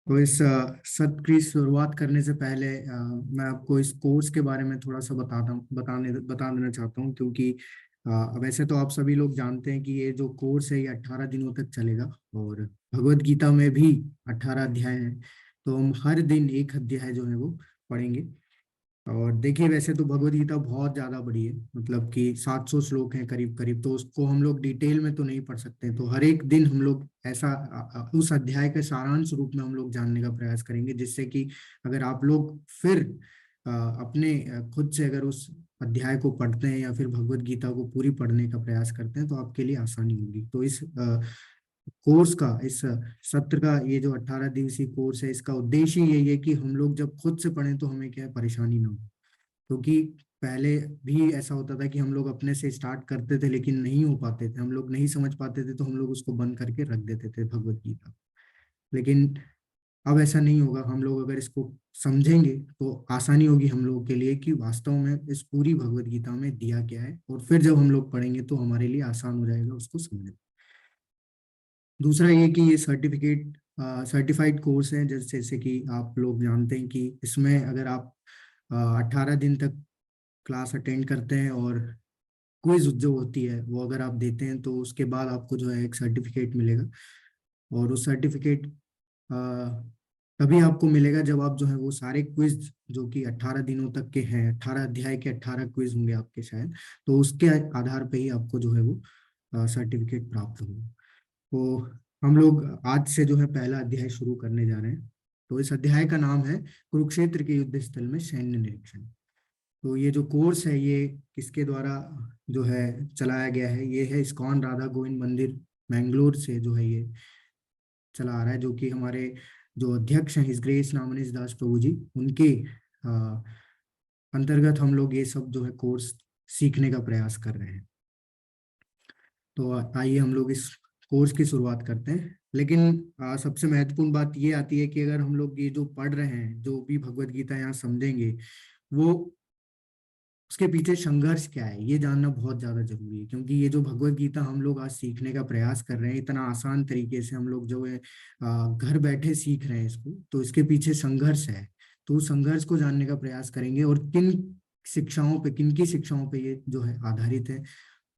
तो इस सत्र की शुरुआत करने से पहले मैं आपको इस कोर्स के बारे में थोड़ा सा बता देना चाहता हूँ, क्योंकि वैसे तो आप सभी लोग जानते हैं कि ये जो कोर्स है ये 18 दिनों तक चलेगा। और भगवत गीता में भी 18 अध्याय हैं। तो हम हर दिन एक अध्याय जो है वो पढ़ेंगे। और देखिए, वैसे तो भगवत गीता बहुत ज्यादा बड़ी है, मतलब कि 700 श्लोक हैं करीब करीब, तो उसको हम लोग डिटेल में तो नहीं पढ़ सकते। तो हर एक दिन हम लोग ऐसा उस अध्याय के सारांश रूप में हम लोग जानने का प्रयास करेंगे, जिससे कि अगर आप लोग फिर अपने खुद से अगर उस अध्याय को पढ़ते हैं या फिर भगवत गीता को पूरी पढ़ने का प्रयास करते हैं तो आपके लिए आसानी होगी। तो इस कोर्स का, इस सत्र का, ये जो 18 दिवसीय कोर्स है, इसका उद्देश्य यही है कि हम लोग जब खुद से पढ़ें तो हमें क्या है, परेशानी ना हो। क्योंकि पहले भी ऐसा होता था कि हम लोग अपने से स्टार्ट करते थे लेकिन नहीं हो पाते थे, हम लोग नहीं समझ पाते थे, तो हम लोग उसको बंद करके रख देते थे भगवत गीता। लेकिन अब ऐसा नहीं होगा। हम लोग अगर इसको समझेंगे तो आसानी होगी हम लोगों के लिए कि वास्तव में इस पूरी भगवत गीता में दिया क्या है, और फिर जब हम लोग पढ़ेंगे तो हमारे लिए आसान हो जाएगा उसको समझना। दूसरा ये कि ये सर्टिफाइड कोर्स है। जैसे कि आप लोग जानते हैं कि इसमें अगर आप 18 दिन तक क्लास अटेंड करते हैं और क्विज जो होती है वो अगर आप देते हैं तो उसके बाद आपको जो है एक सर्टिफिकेट मिलेगा। और उस सर्टिफिकेट तभी आपको मिलेगा जब आप जो है वो सारे क्विज, जो कि 18 दिनों तक के हैं, 18 अध्याय के 18 क्विज होंगे आपके शायद, तो उसके आधार पे ही आपको जो है वो सर्टिफिकेट प्राप्त होगा। तो हम लोग आज से जो है पहला अध्याय शुरू करने जा रहे हैं। तो इस अध्याय का नाम है कुरुक्षेत्र के युद्ध स्थल में सैन्य निरीक्षण। तो ये जो कोर्स है ये किसके द्वारा जो है चलाया गया है, ये है इस्कॉन राधा गोविंद मंदिर मैंगलोर से जो है ये चला आ रहा है, जो कि हमारे जो अध्यक्ष हैं हिज ग्रेस नामनीश दास प्रभु जी, उनके अ, अंतर्गत हम लोग ये सब जो है कोर्स सीखने का प्रयास कर रहे हैं। तो आइए हम लोग इस कोर्स की शुरुआत करते हैं। लेकिन सबसे महत्वपूर्ण बात ये आती है कि अगर हम लोग ये जो पढ़ रहे हैं, जो भी भगवत गीता यहाँ समझेंगे, वो उसके पीछे संघर्ष क्या है ये जानना बहुत ज्यादा जरूरी है। क्योंकि ये जो भगवत गीता हम लोग आज सीखने का प्रयास कर रहे हैं, इतना आसान तरीके से हम लोग जो है घर बैठे सीख रहे हैं इसको, तो इसके पीछे संघर्ष है। तो उस संघर्ष को जानने का प्रयास करेंगे, और किन की शिक्षाओं पे ये जो है आधारित है,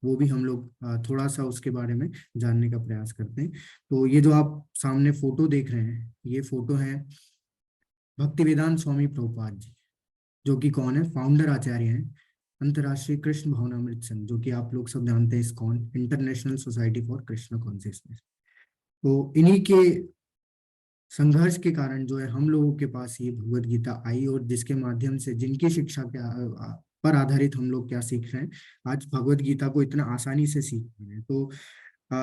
वो भी हम लोग थोड़ा सा उसके बारे में जानने का प्रयास करते हैं। तो ये जो आप सामने फोटो देख रहे हैं, ये फोटो है भक्तिवेदांत स्वामी प्रभुपाद जी, जो कि कौन है, फाउंडर आचार्य हैं अंतर्राष्ट्रीय कृष्ण भावनामृत संघ, जो कि आप लोग सब जानते हैं, ISKCON, international society for Krishna consciousness. तो इन्हीं के संघर्ष के कारण जो है हम लोगों के पास ये भगवत गीता आई, और जिसके माध्यम से, जिनकी शिक्षा के पर आधारित हम लोग क्या सीख रहे हैं, आज भगवत गीता को इतना आसानी से सीख रहे हैं। तो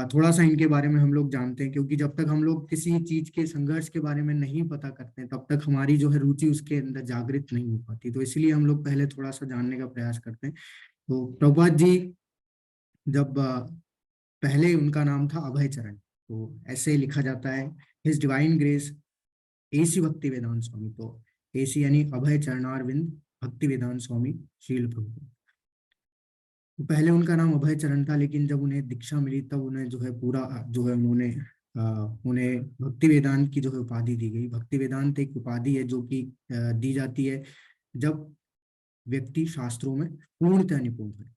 थोड़ा सा इनके बारे में हम लोग जानते हैं, क्योंकि जब तक हम लोग किसी चीज के संघर्ष के बारे में नहीं पता करते हैं तब तक हमारी जो है रुचि उसके अंदर जागृत नहीं हो पाती। तो इसलिए हम लोग पहले थोड़ा सा जानने का प्रयास करते हैं। तो प्रभुपाद जी, जब पहले उनका नाम था अभय चरण, तो ऐसे लिखा जाता है, हिज डिवाइन ग्रेस एसी भक्ति वेदांत स्वामी। तो एसी यानी अभय चरणारविंद भक्ति वेदांत स्वामी श्रील प्रभु। तो पहले उनका नाम अभय चरण था, लेकिन जब उन्हें दीक्षा मिली तब उन्हें जो है पूरा जो है उन्हें भक्ति वेदांत की जो है उपाधि दी गई। भक्ति वेदांत एक उपाधि है जो कि दी जाती है जब व्यक्ति शास्त्रों में पूर्णतः निपुण है।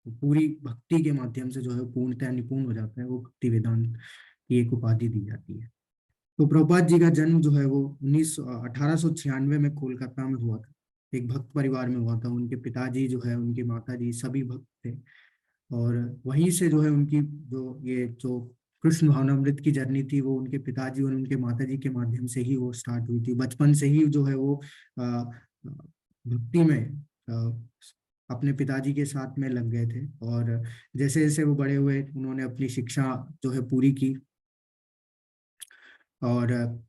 तो पूरी भक्ति के माध्यम से जो है पूर्णतः निपुण हो जाता है, वो भक्ति वेदांत की एक उपाधि दी जाती है। तो प्रभुपाद जी का जन्म जो है वो 1896 में कोलकाता में हुआ था। एक भक्त परिवार में हुआ था। उनके पिताजी जो है, उनके माताजी सभी भक्त थे। और वहीं से जो है उनकी जो कृष्ण भावनामृत की जर्नी थी, वो उनके पिताजी और उनके माताजी के माध्यम से ही वो स्टार्ट हुई थी। बचपन से ही जो है वो भक्ति में अपने पिताजी के साथ में लग गए थे। और जैसे जैसे वो बड़े हुए, उन्होंने अपनी शिक्षा जो है पूरी की। और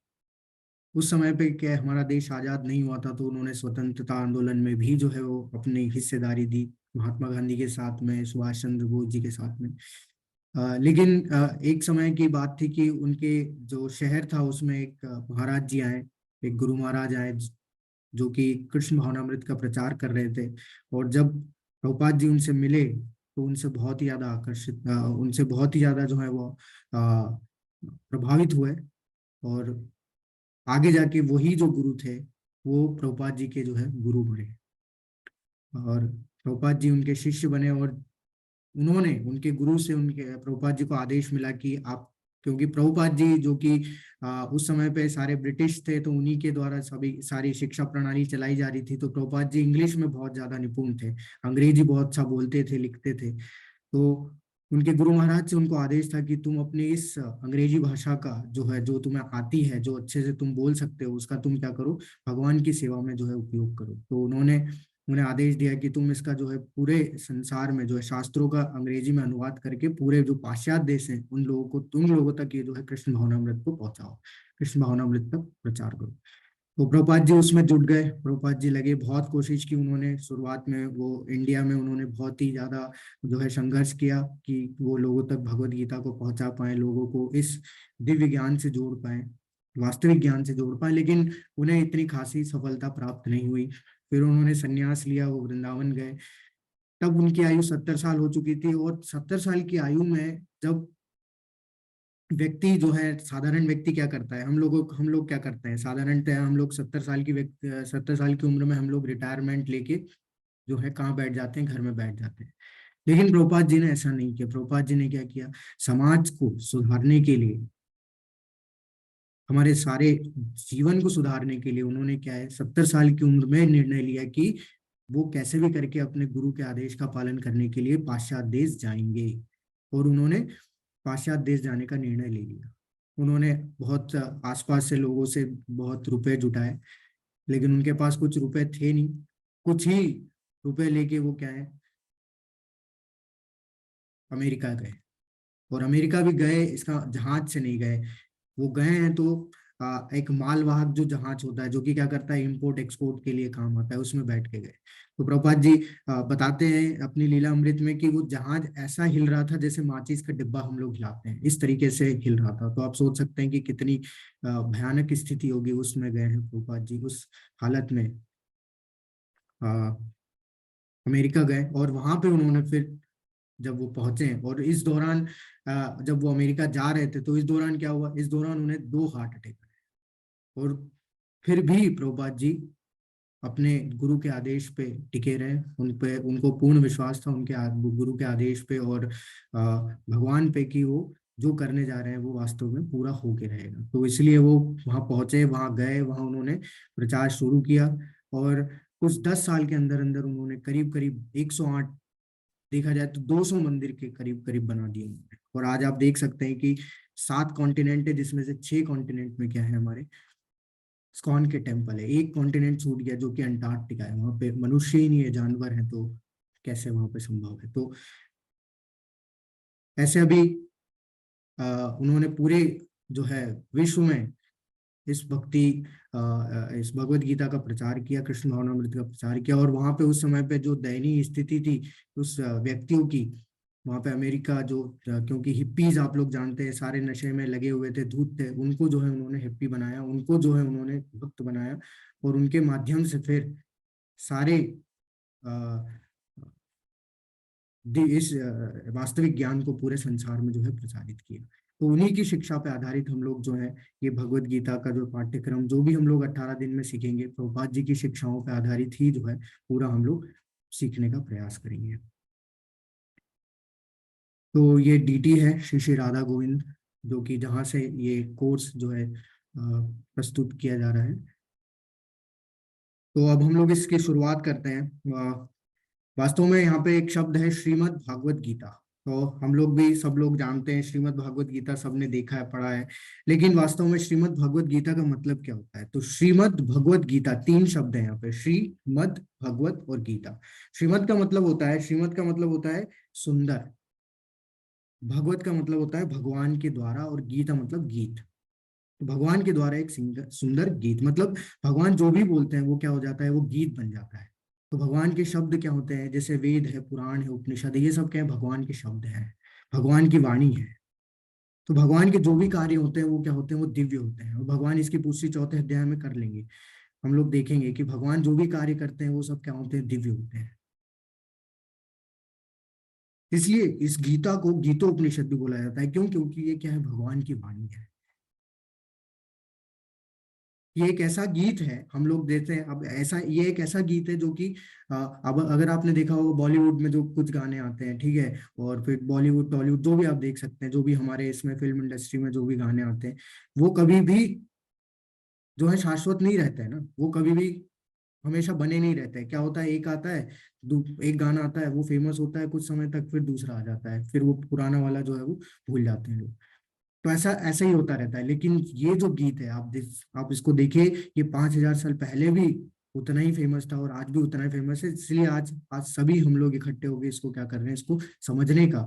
उस समय पे क्या हमारा देश आजाद नहीं हुआ था, तो उन्होंने स्वतंत्रता आंदोलन में भी जो है वो अपनी हिस्सेदारी दी, महात्मा गांधी के साथ में, सुभाष चंद्र बोस जी के साथ में। लेकिन एक समय की बात थी कि उनके जो शहर था उसमें एक महाराज जी आए, एक गुरु महाराज आए, जो कि कृष्ण भावनामृत का प्रचार कर रहे थे। और जब प्रभुपाद जी उनसे मिले तो उनसे बहुत ही ज्यादा जो है वो प्रभावित हुए। और आगे जाके वही जो गुरु थे वो प्रभुपाद जी के जो है गुरु बने, और प्रभुपाद जी उनके शिष्य बने। और उन्होंने उनके गुरु से, उनके प्रभुपाद जी को आदेश मिला कि आप, क्योंकि प्रभुपाद जी जो कि उस समय पे सारे ब्रिटिश थे, तो उन्हीं के द्वारा सभी सारी शिक्षा प्रणाली चलाई जा रही थी। तो प्रभुपाद जी इंग्लिश में बहुत ज्यादा निपुण थे, अंग्रेजी बहुत अच्छा बोलते थे, लिखते थे। तो उनके गुरु महाराज से उनको आदेश था कि तुम अपनी इस अंग्रेजी भाषा का जो है, जो तुम्हें आती है, जो अच्छे से तुम बोल सकते हो, उसका तुम क्या करो, भगवान की सेवा में जो है उपयोग करो। तो उन्होंने उन्हें आदेश दिया कि तुम इसका जो है पूरे संसार में जो है शास्त्रों का अंग्रेजी में अनुवाद करके पूरे जो पाश्चात्य देश हैं उन लोगों को, तुम लोगों तक ये जो है कृष्ण भावनामृत को पहुंचाओ, कृष्ण भावनामृत तक प्रचार करो। तो प्रभुपाद जी उसमें जुट गए। प्रभुपाद जी लगे, बहुत कोशिश की उन्होंने। शुरुआत में वो इंडिया में उन्होंने बहुत ही ज्यादा जो है संघर्ष किया कि वो लोगों तक भगवत गीता को पहुंचा पाए, लोगों को इस दिव्य ज्ञान से जोड़ पाए, वास्तविक ज्ञान से जोड़ पाए। लेकिन उन्हें इतनी खासी सफलता प्राप्त नहीं हुई। फिर उन्होंने संन्यास लिया, वो वृंदावन गए। तब उनकी आयु 70 साल हो चुकी थी। और 70 साल की आयु में जब व्यक्ति जो है, साधारण व्यक्ति क्या करता है, हम लोग क्या करते हैं साधारणतः, हम लोग 70 साल की व्यक्ति, 70 साल की उम्र में हम लोग रिटायरमेंट लेके जो है कहाँ बैठ जाते हैं, घर में बैठ जाते हैं। लेकिन प्रभुपाद जी ने ऐसा नहीं किया। प्रभुपाद जी ने क्या किया, समाज को सुधारने के लिए, हमारे सारे जीवन को सुधारने के लिए उन्होंने क्या है, 70 साल की उम्र में निर्णय लिया कि वो कैसे भी करके अपने गुरु के आदेश का पालन करने के लिए पाश्चात्य देश जाएंगे। और उन्होंने पाश्चात्य देश जाने का निर्णय ले लिया। उन्होंने बहुत आसपास से लोगों से बहुत रुपए जुटाए, लेकिन उनके पास कुछ रुपए थे नहीं। कुछ ही रुपए लेके वो क्या है, अमेरिका गए। और अमेरिका भी गए, इसका जहाज से नहीं गए। वो गए हैं तो एक मालवाहक जो जहाज होता है, जो कि क्या करता है, इंपोर्ट एक्सपोर्ट के लिए काम आता है, उसमें बैठ के गए। तो प्रभुपाद जी बताते हैं अपनी लीला अमृत में कि वो जहाज ऐसा हिल रहा था जैसे माचिस का डिब्बा हम लोग हिलाते हैं, इस तरीके से हिल रहा था। तो आप सोच सकते हैं कि कितनी भयानक स्थिति होगी। उसमें गए हैं प्रभुपाद जी, उस हालत में अमेरिका गए। और वहां पे उन्होंने फिर जब वो पहुंचे, और इस दौरान जब वो अमेरिका जा रहे थे, तो इस दौरान क्या हुआ, इस दौरान उन्हें 2 हार्ट अटैक आए। और फिर भी प्रभुपाद जी अपने गुरु के आदेश पे टिके रहे। उन पे उनको पूर्ण विश्वास था उनके गुरु के आदेश पे, और भगवान पे कि वो जो करने जा रहे हैं वो वास्तव में पूरा होके रहेगा। तो इसलिए वो वहां पहुंचे, वहां गए, वहां उन्होंने प्रचार शुरू किया। और कुछ 10 साल के अंदर अंदर उन्होंने करीब करीब 108, देखा जाए तो 200 मंदिर के करीब करीब बना दिए उन्होंने। और आज आप देख सकते हैं कि 7 कॉन्टिनेंट है, जिसमें से 6 कॉन्टिनेंट में क्या है, हमारे स्कॉन के टेम्पल है। एक कॉन्टिनेंट छूट गया जो कि अंटार्कटिका है, वहां पे मनुष्य ही नहीं है, जानवर है, तो कैसे वहां पे संभव है। तो ऐसे अभी उन्होंने पूरे जो है विश्व में इस भक्ति इस भगवत गीता का प्रचार किया, कृष्ण भावनामृत का प्रचार किया। और वहां पे उस समय पे जो दयनीय स्थिति थी उस व्यक्तियों की, वहां पे अमेरिका जो क्योंकि हिप्पीज आप लोग जानते हैं, सारे नशे में लगे हुए थे, धूत थे, उनको जो है उन्होंने हिप्पी बनाया, उनको जो है उन्होंने भक्त बनाया। और उनके माध्यम से फिर सारे अ, इस वास्तविक ज्ञान को पूरे संसार में जो है प्रचारित किया। तो उन्हीं की शिक्षा पे आधारित हम लोग जो है ये भगवत गीता का जो पाठ्यक्रम, जो भी हम लोग 18 दिन में सीखेंगे, प्रभुपाद जी की शिक्षाओं पे आधारित ही जो है पूरा हम लोग सीखने का प्रयास करेंगे। तो ये डीटी है, श्री श्री राधा गोविंद, जो कि जहाँ से ये कोर्स जो है प्रस्तुत किया जा रहा है। तो अब हम लोग इसकी शुरुआत करते हैं। वास्तव में यहाँ पे एक शब्द है श्रीमद् भागवत गीता। तो हम लोग भी, सब लोग जानते हैं श्रीमद् भागवत गीता, सबने देखा है, पढ़ा है। लेकिन वास्तव में श्रीमद् भागवत गीता का मतलब क्या होता है? तो श्रीमद् भगवत गीता, 3 शब्द है यहाँ पे, श्री, मद, भगवत और गीता। श्रीमद् का मतलब होता है, श्रीमद् का मतलब होता है सुंदर, भगवत का मतलब होता है भगवान के द्वारा, और गीता मतलब गीत। तो भगवान के द्वारा एक सुंदर सुंदर गीत, मतलब भगवान जो भी बोलते हैं वो क्या हो जाता है, वो गीत बन जाता है। तो भगवान के शब्द क्या होते हैं, जैसे वेद है, पुराण है, उपनिषद है, ये सब क्या है, भगवान के शब्द हैं, भगवान की वाणी है। तो भगवान के जो भी कार्य होते हैं वो क्या होते हैं, वो दिव्य होते हैं। और भगवान इसकी पुष्टि 4थे अध्याय में कर लेंगे। हम लोग देखेंगे कि भगवान जो भी कार्य करते हैं वो सब क्या होते हैं, दिव्य होते हैं। इसलिए इस गीता को गीतोपनिषद भी बोला जाता है। क्यों? क्योंकि ये क्या है, भगवान की वाणी है। ये एक ऐसा गीत है, हम लोग देते हैं अब ऐसा, ये एक ऐसा गीत है जो कि अब अगर आपने देखा होगा बॉलीवुड में जो कुछ गाने आते हैं, ठीक है, और फिर बॉलीवुड टॉलीवुड जो भी आप देख सकते हैं, जो भी हमारे इसमें फिल्म इंडस्ट्री में जो भी गाने आते हैं, वो कभी भी जो है शाश्वत नहीं रहते हैं ना, वो कभी भी हमेशा बने नहीं रहते हैं। क्या होता है, एक आता है, एक गाना आता है, वो फेमस होता है कुछ समय तक, फिर दूसरा आ जाता है, फिर वो पुराना वाला जो है वो भूल जाते हैं लोग। तो ऐसा ऐसा ही होता रहता है। लेकिन ये जो गीत है, आप इसको देखिए, ये 5,000 साल पहले भी उतना ही फेमस था और आज भी उतना ही फेमस है। इसलिए आज आज सभी हम लोग इकट्ठे होकर इसको क्या कर रहे हैं, इसको समझने का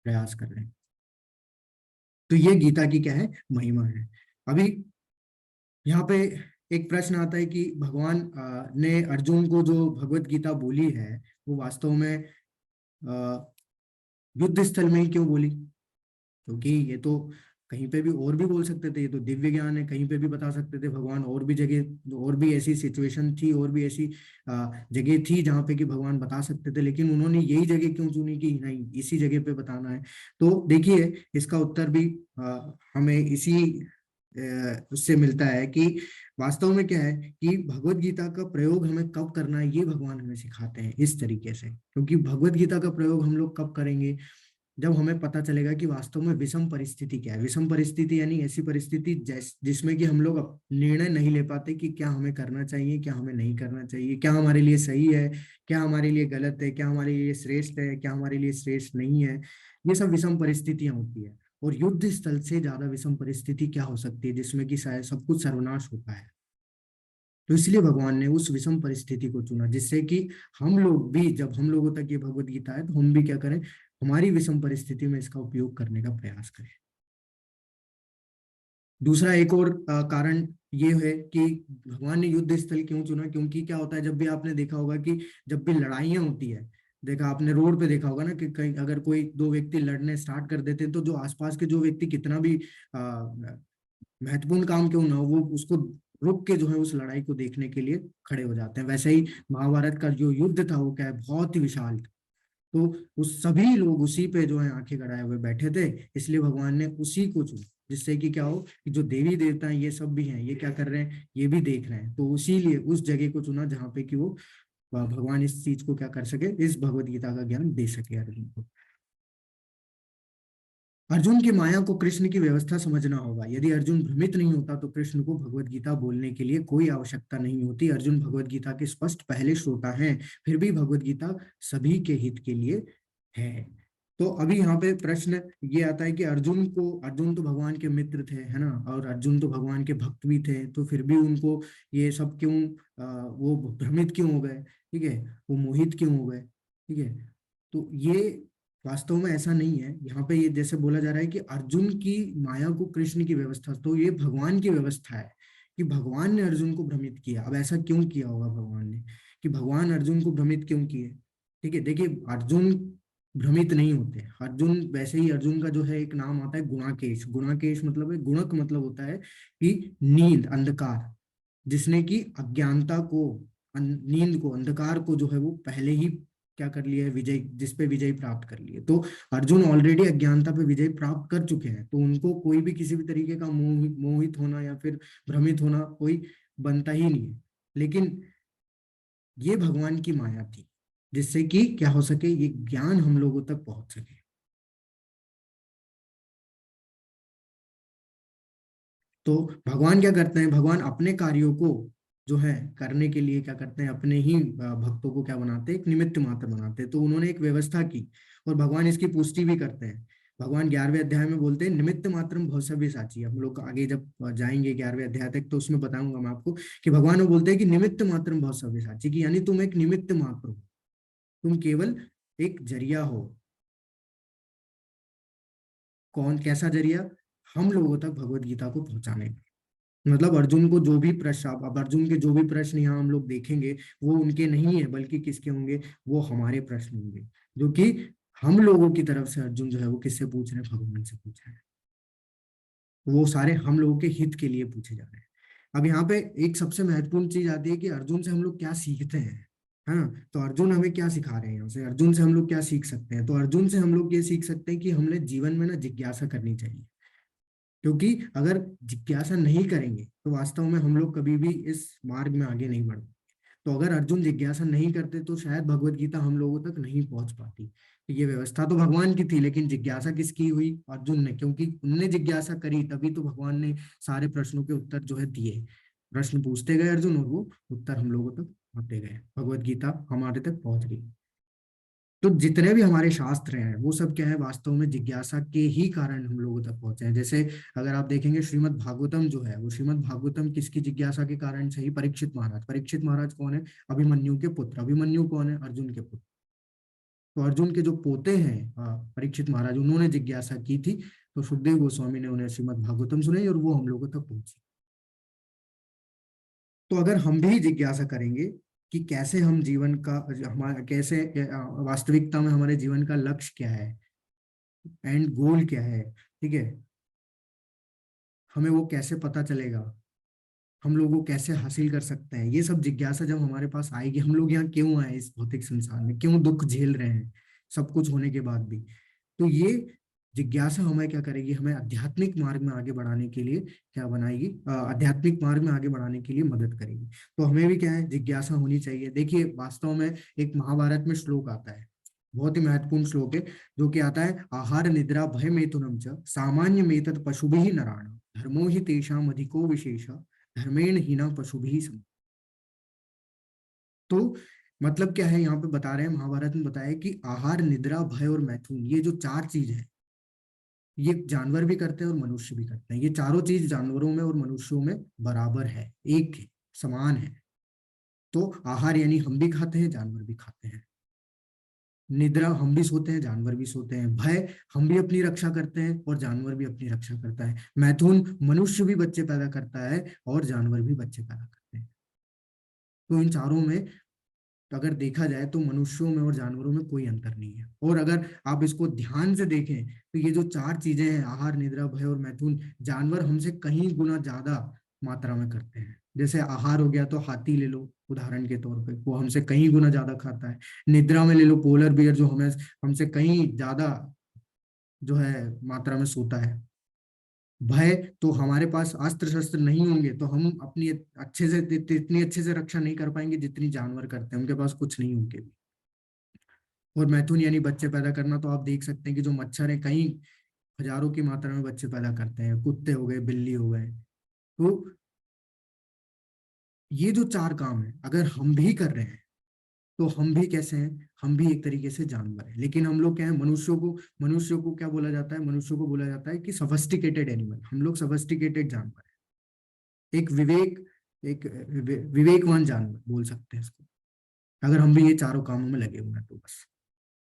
प्रयास कर रहे हैं। तो ये गीता की क्या है, महिमा है। अभी यहाँ पे एक प्रश्न आता है कि भगवान ने अर्जुन को जो भगवत गीता बोली है, वो वास्तव में युद्ध स्थल में ही क्यों बोली? क्योंकि ये तो कहीं पे भी और भी बोल सकते थे, ये तो दिव्य ज्ञान है, कहीं पे भी बता सकते थे भगवान, और भी जगह और भी ऐसी सिचुएशन थी, और भी ऐसी जगह थी जहाँ पे कि भगवान बता सकते थे, लेकिन उन्होंने यही जगह क्यों चुनी कि नहीं इसी जगह पे बताना है? तो देखिए, इसका उत्तर भी हमें इसी उससे मिलता है कि वास्तव में क्या है कि भगवत गीता का प्रयोग हमें कब करना है, ये भगवान हमें सिखाते हैं इस तरीके से। क्योंकि भगवत गीता का प्रयोग हम लोग कब करेंगे, जब हमें पता चलेगा कि वास्तव में विषम परिस्थिति क्या है। विषम परिस्थिति यानी ऐसी परिस्थिति जिसमें कि हम लोग निर्णय नहीं ले पाते कि क्या हमें करना चाहिए, क्या हमें नहीं करना चाहिए, क्या हमारे लिए सही है, क्या हमारे लिए गलत है, क्या हमारे लिए श्रेष्ठ है, क्या हमारे लिए श्रेष्ठ नहीं है। ये सब विषम परिस्थितियां होती है। और युद्ध स्थल से ज्यादा विषम परिस्थिति क्या हो सकती है, जिसमें कि शायद सब कुछ सर्वनाश होता है। तो इसलिए भगवान ने उस विषम परिस्थिति को चुना, जिससे कि हम लोग भी, जब हम लोगों तक ये भगवत गीता है, तो हम भी क्या करें, हमारी विषम परिस्थिति में इसका उपयोग करने का प्रयास करें। दूसरा एक और कारण ये है कि भगवान ने युद्ध स्थल क्यों चुना, क्योंकि क्या होता है, जब भी आपने देखा होगा कि जब भी लड़ाइयाँ होती है, देखा आपने रोड पे देखा होगा ना कि कहीं अगर कोई दो व्यक्ति लड़ने स्टार्ट कर देते हैं, तो जो आसपास के जो व्यक्ति कितना भी महत्वपूर्ण काम क्यों ना हो, वो उसको रुक के जो है उस लड़ाई को देखने के लिए खड़े हो जाते हैं। वैसे ही महाभारत का जो युद्ध था वो क्या है, बहुत ही विशाल था। तो उस सभी लोग उसी पे जो है आंखें गड़ाए हुए बैठे थे, इसलिए भगवान ने उसी को चुना, जिससे कि क्या हो कि जो देवी देवता हैं ये सब भी हैं, ये क्या कर रहे हैं, ये भी देख रहे हैं। तो उसीलिए उस जगह को चुना जहाँ पे कि वो भगवान इस चीज को क्या कर सके, इस भगवत गीता का ज्ञान दे सके अर्जुन को। अर्जुन की माया को कृष्ण की व्यवस्था समझना होगा। यदि अर्जुन भ्रमित नहीं होता तो कृष्ण को भगवत गीता बोलने के लिए कोई आवश्यकता नहीं होती। अर्जुन भगवत गीता के स्पष्ट पहले श्रोता हैं, फिर भी भगवत गीता सभी के हित के लिए है। तो अभी यहाँ पे प्रश्न ये आता है कि अर्जुन तो भगवान के मित्र थे, है ना, और अर्जुन तो भगवान के भक्त भी थे, तो फिर भी उनको ये सब क्यों, वो भ्रमित क्यों हो गए, ठीक है, वो मोहित क्यों हो गए, ठीक है? तो ये वास्तव में ऐसा नहीं है। यहाँ पे ये जैसे बोला जा रहा है कि अर्जुन की माया को कृष्ण की व्यवस्था, तो ये भगवान की व्यवस्था है कि भगवान ने अर्जुन को भ्रमित किया। अब ऐसा क्यों किया होगा भगवान ने, कि भगवान अर्जुन को भ्रमित क्यों किए? ठीक है, देखिए, अर्जुन भ्रमित नहीं होते। अर्जुन वैसे ही, अर्जुन का जो है एक नाम आता है गुणाकेश। गुणाकेश मतलब है, गुणक मतलब होता है कि नींद, अंधकार, जिसने कि अज्ञानता को, नींद को, अंधकार को जो है वो पहले ही क्या कर लिया है, विजय, जिस पे विजय प्राप्त कर लिए। तो अर्जुन ऑलरेडी अज्ञानता पे विजय प्राप्त कर चुके हैं, तो उनको कोई भी किसी भी तरीके का मोहित होना या फिर भ्रमित होना कोई बनता ही नहीं है। लेकिन ये भगवान की माया थी, जिससे कि क्या हो सके, ये ज्ञान हम लोगों तक पहुंच सके। तो भगवान क्या करते हैं, भगवान अपने कार्यों को जो है करने के लिए क्या करते हैं, अपने ही भक्तों को क्या बनाते हैं, एक निमित्त मात्र बनाते हैं। तो उन्होंने एक व्यवस्था की, और भगवान इसकी पुष्टि भी करते हैं। भगवान 11वें अध्याय में बोलते हैं, निमित्त मात्रम भव सव्य साची। हम लोग आगे जब जाएंगे 11वें अध्याय तक, तो उसमें बताऊंगा मैं आपको कि भगवान वो बोलते हैं कि निमित्त मात्रम भव सव्य साची, की यानी तुम एक निमित्त मात्र हो, तुम केवल एक जरिया हो। कौन, कैसा जरिया? हम लोगों तक भगवत गीता को पहुंचाने का। मतलब अर्जुन को जो भी प्रश्न, अब अर्जुन के जो भी प्रश्न यहाँ हम लोग देखेंगे, वो उनके नहीं है, बल्कि किसके होंगे, वो हमारे प्रश्न होंगे, जो कि हम लोगों की तरफ से अर्जुन जो है वो किससे पूछ रहे हैं, भगवान से पूछ रहे हैं। वो सारे हम लोगों के हित के लिए पूछे जा रहे हैं। अब यहाँ पे एक सबसे महत्वपूर्ण चीज आती है कि अर्जुन से हम लोग क्या सीखते हैं, है ना? तो अर्जुन हमें क्या सिखा रहे हैं यहाँ से, अर्जुन से हम लोग क्या सीख सकते हैं? तो अर्जुन से हम लोग ये सीख सकते हैं कि हमने जीवन में ना जिज्ञासा करनी चाहिए। क्योंकि अगर जिज्ञासा नहीं करेंगे तो वास्तव में हम लोग कभी भी इस मार्ग में आगे नहीं बढ़। तो अगर अर्जुन जिज्ञासा नहीं करते तो शायद भगवत गीता हम लोगों तक नहीं पहुंच पाती। तो ये व्यवस्था तो भगवान की थी, लेकिन जिज्ञासा किसकी हुई? अर्जुन ने, क्योंकि उनने जिज्ञासा करी तभी तो भगवान ने सारे प्रश्नों के उत्तर जो है दिए। प्रश्न पूछते गए अर्जुन और वो उत्तर हम लोगों तक आते गए, भगवत गीता हमारे तक पहुंच गई। तो जितने भी हमारे शास्त्र हैं वो सब क्या है, वास्तव में जिज्ञासा के ही कारण हम लोगों तक पहुंचे हैं। जैसे अगर आप देखेंगे श्रीमद् भागवतम जो है, वो श्रीमद् भागवतम किसकी जिज्ञासा के कारण से ही? परीक्षित महाराज। परीक्षित महाराज कौन है? अभिमन्यु के पुत्र। अभिमन्यु कौन है? अर्जुन के पुत्र। तो अर्जुन के जो पोते हैं परीक्षित महाराज, उन्होंने जिज्ञासा की थी, तो सुखदेव गोस्वामी ने उन्हें श्रीमद् भागवतम सुनाई और वो हम लोगों तक पहुंची। तो अगर हम भी जिज्ञासा करेंगे कि कैसे हम जीवन का, हमारा कैसे वास्तविकता में हमारे जीवन का लक्ष्य क्या है, एंड गोल क्या है, ठीक है, हमें वो कैसे पता चलेगा, हम लोग वो कैसे हासिल कर सकते हैं, ये सब जिज्ञासा जब हमारे पास आएगी, हम लोग यहाँ क्यों आए इस भौतिक संसार में, क्यों दुख झेल रहे हैं सब कुछ होने के बाद भी, तो ये जिज्ञासा हमें क्या करेगी? हमें आध्यात्मिक मार्ग में आगे बढ़ाने के लिए क्या बनाएगी? आध्यात्मिक मार्ग में आगे बढ़ाने के लिए मदद करेगी। तो हमें भी क्या है, जिज्ञासा होनी चाहिए। देखिए वास्तव में एक महाभारत में श्लोक आता है, बहुत ही महत्वपूर्ण श्लोक है, जो कि आता है, आहार निद्रा भय मेथुनम च सामान्य मेतद पशुभिः नराणाम् धर्मो हि तेषाम् अधिको विशेष धर्मेण हीना पशुभिः सम। तो मतलब क्या है, यहाँ पे बता रहे हैं, महाभारत में बताया है कि आहार निद्रा भय और मैथुन, ये जो चार चीज है, ये जानवर भी करते हैं और मनुष्य भी करते हैं। ये चारों चीज जानवरों में और मनुष्यों में बराबर है, एक है, समान है। तो आहार यानी हम भी खाते हैं, जानवर भी खाते हैं। निद्रा, हम भी सोते हैं, जानवर भी सोते हैं। भय, हम भी अपनी रक्षा करते हैं और जानवर भी अपनी रक्षा करता है। मैथुन, मनुष्य भी बच्चे पैदा करता है और जानवर भी बच्चे पैदा करते हैं। तो इन चारों में अगर देखा जाए तो मनुष्यों में और जानवरों में कोई अंतर नहीं है। और अगर आप इसको ध्यान से देखें तो ये जो चार चीजें हैं, आहार निद्रा भय और मैथुन, जानवर हमसे कहीं गुना ज्यादा मात्रा में करते हैं। जैसे आहार हो गया तो हाथी ले लो उदाहरण के तौर पे, वो हमसे कहीं गुना ज्यादा खाता है। निद्रा में ले लो पोलर बियर, जो हमें हमसे कहीं ज्यादा जो है मात्रा में सोता है। भय, तो हमारे पास अस्त्र शस्त्र नहीं होंगे तो हम अपनी अच्छे से इतनी अच्छे से रक्षा नहीं कर पाएंगे जितनी जानवर करते हैं, उनके पास कुछ नहीं होंगे। और मैथुन यानी बच्चे पैदा करना, तो आप देख सकते हैं कि जो मच्छर है कई हजारों की मात्रा में बच्चे पैदा करते हैं, कुत्ते हो गए, बिल्ली हो गए। तो ये जो चार काम है अगर हम भी कर रहे हैं तो हम भी कैसे हैं? हम भी एक तरीके से जानवर है। लेकिन हम लोग क्या है, मनुष्यों को क्या बोला जाता है? मनुष्यों को बोला जाता है कि सफिस्टिकेटेड एनिमल, हम लोग सफिस्टिकेटेड जानवर है, एक विवेकवान जानवर बोल सकते हैं इसको, अगर हम भी ये चारों कामों में लगे हुए हैं तो बस।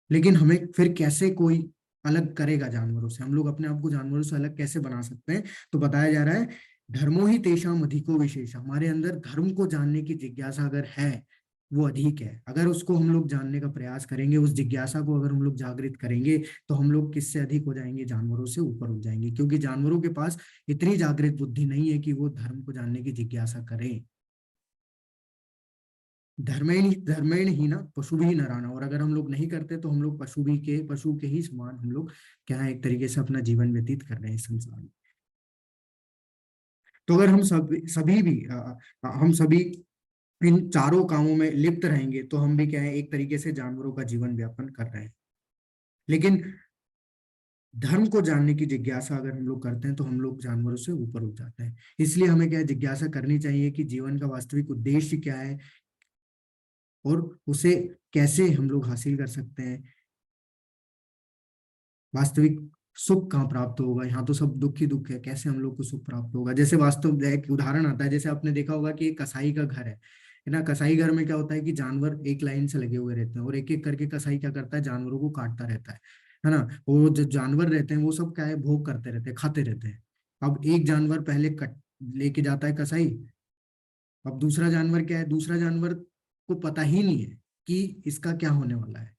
लेकिन हमें फिर कैसे कोई अलग करेगा जानवरों से? हम लोग अपने आप को जानवरों से अलग कैसे बना सकते हैं? तो बताया जा रहा है, धर्मो ही तेषाम अधिको विशेष, हमारे अंदर धर्म को जानने की जिज्ञासा अगर है, वो अधिक है। अगर उसको हम लोग जानने का प्रयास करेंगे, उस जिज्ञासा को अगर हम लोग जागृत करेंगे, तो हम लोग किससे अधिक हो जाएंगे? जानवरों से ऊपर उठ जाएंगे, क्योंकि जानवरों के पास इतनी जागृत बुद्धि नहीं है कि वो धर्म को जानने की जिज्ञासा करें। धर्मेण ही ना पशु भी नराना, और अगर हम लोग नहीं करते तो हम लोग पशु के ही समान हम लोग क्या है, एक तरीके से अपना जीवन व्यतीत कर रहे हैं इस संसार में। तो अगर हम सभी इन चारों कामों में लिप्त रहेंगे तो हम भी क्या है, एक तरीके से जानवरों का जीवन व्यापन कर रहे हैं। लेकिन धर्म को जानने की जिज्ञासा अगर हम लोग करते हैं तो हम लोग जानवरों से ऊपर उठ जाते हैं। इसलिए हमें क्या है, जिज्ञासा करनी चाहिए कि जीवन का वास्तविक उद्देश्य क्या है और उसे कैसे हम लोग हासिल कर सकते हैं। वास्तविक सुख कहाँ प्राप्त होगा? यहाँ तो सब दुख ही दुख है, कैसे हम लोग को सुख प्राप्त होगा? जैसे वास्तव एक उदाहरण आता है, जैसे आपने देखा होगा कि एक कसाई का घर है ना। कसाई घर में क्या होता है कि जानवर एक लाइन से लगे हुए रहते हैं और एक एक करके कसाई क्या करता है, जानवरों को काटता रहता है ना। वो जो जानवर रहते हैं वो सब क्या है, भोग करते रहते हैं, खाते रहते हैं। अब एक जानवर पहले कट लेके जाता है कसाई, अब दूसरा जानवर क्या है, दूसरा जानवर को पता ही नहीं है कि इसका क्या होने वाला है,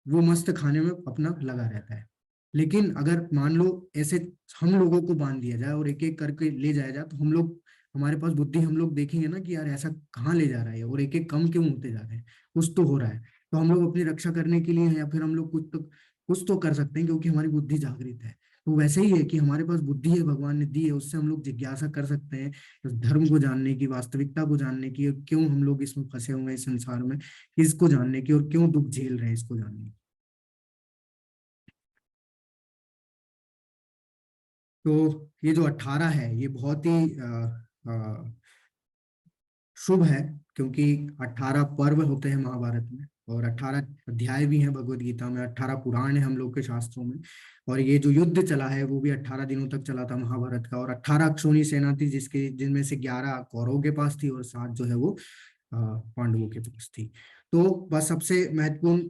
वो मस्त खाने में अपना लगा रहता है। लेकिन अगर मान लो ऐसे हम लोगों को बांध दिया जाए और एक एक करके ले जाया जाए, तो हम लोग, हमारे पास बुद्धि, हम लोग देखेंगे ना कि यार ऐसा कहाँ ले जा रहा है और एक एक कम क्यों होते जा रहे हैं, कुछ तो हो रहा है। तो हम लोग अपनी रक्षा करने के लिए या फिर हम लोग कुछ तो कर सकते हैं, क्योंकि हमारी बुद्धि जागृत है। तो वैसे ही है कि हमारे पास बुद्धि है, भगवान ने दी है, उससे हम लोग जिज्ञासा कर सकते हैं इस धर्म को जानने की, वास्तविकता को जानने की, और क्यों हम लोग इसमें फंसे हुए हैं इस संसार में, इसको जानने की, और क्यों दुख झेल रहे हैं इसको जानने की। तो ये जो 18 है ये बहुत ही शुभ है, क्योंकि 18 पर्व होते हैं महाभारत में, और 18 अध्याय भी हैं भगवत गीता में, 18 पुराण है हम लोग के शास्त्रों में। और ये जो युद्ध चला है वो भी 18 दिनों तक चला था महाभारत का, और 18 अक्षौणी सेना थी, जिसके जिनमें से 11 कौरवों के पास थी और 7 जो है वो पांडवों के पास थी। तो बस सबसे महत्वपूर्ण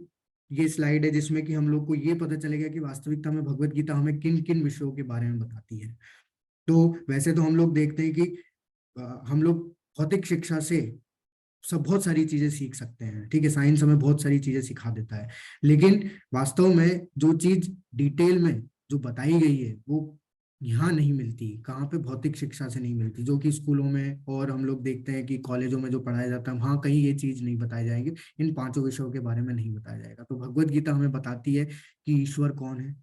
ये स्लाइड है जिसमें कि हम लोग को ये पता चलेगा कि वास्तविकता में भगवत गीता हमें किन किन विषयों के बारे में बताती है। तो वैसे तो हम लोग देखते हैं कि हम लोग भौतिक शिक्षा से सब बहुत सारी चीजें सीख सकते हैं, ठीक है, साइंस हमें बहुत सारी चीजें सिखा देता है, लेकिन वास्तव में जो चीज डिटेल में जो बताई गई है वो यहाँ नहीं मिलती। कहाँ पे? भौतिक शिक्षा से नहीं मिलती, जो कि स्कूलों में और हम लोग देखते हैं कि कॉलेजों में जो पढ़ाया जाता है वहाँ कहीं ये चीज नहीं बताई जाएगी, इन पांचों विषयों के बारे में नहीं बताया जाएगा। तो भगवत गीता हमें बताती है कि ईश्वर कौन है,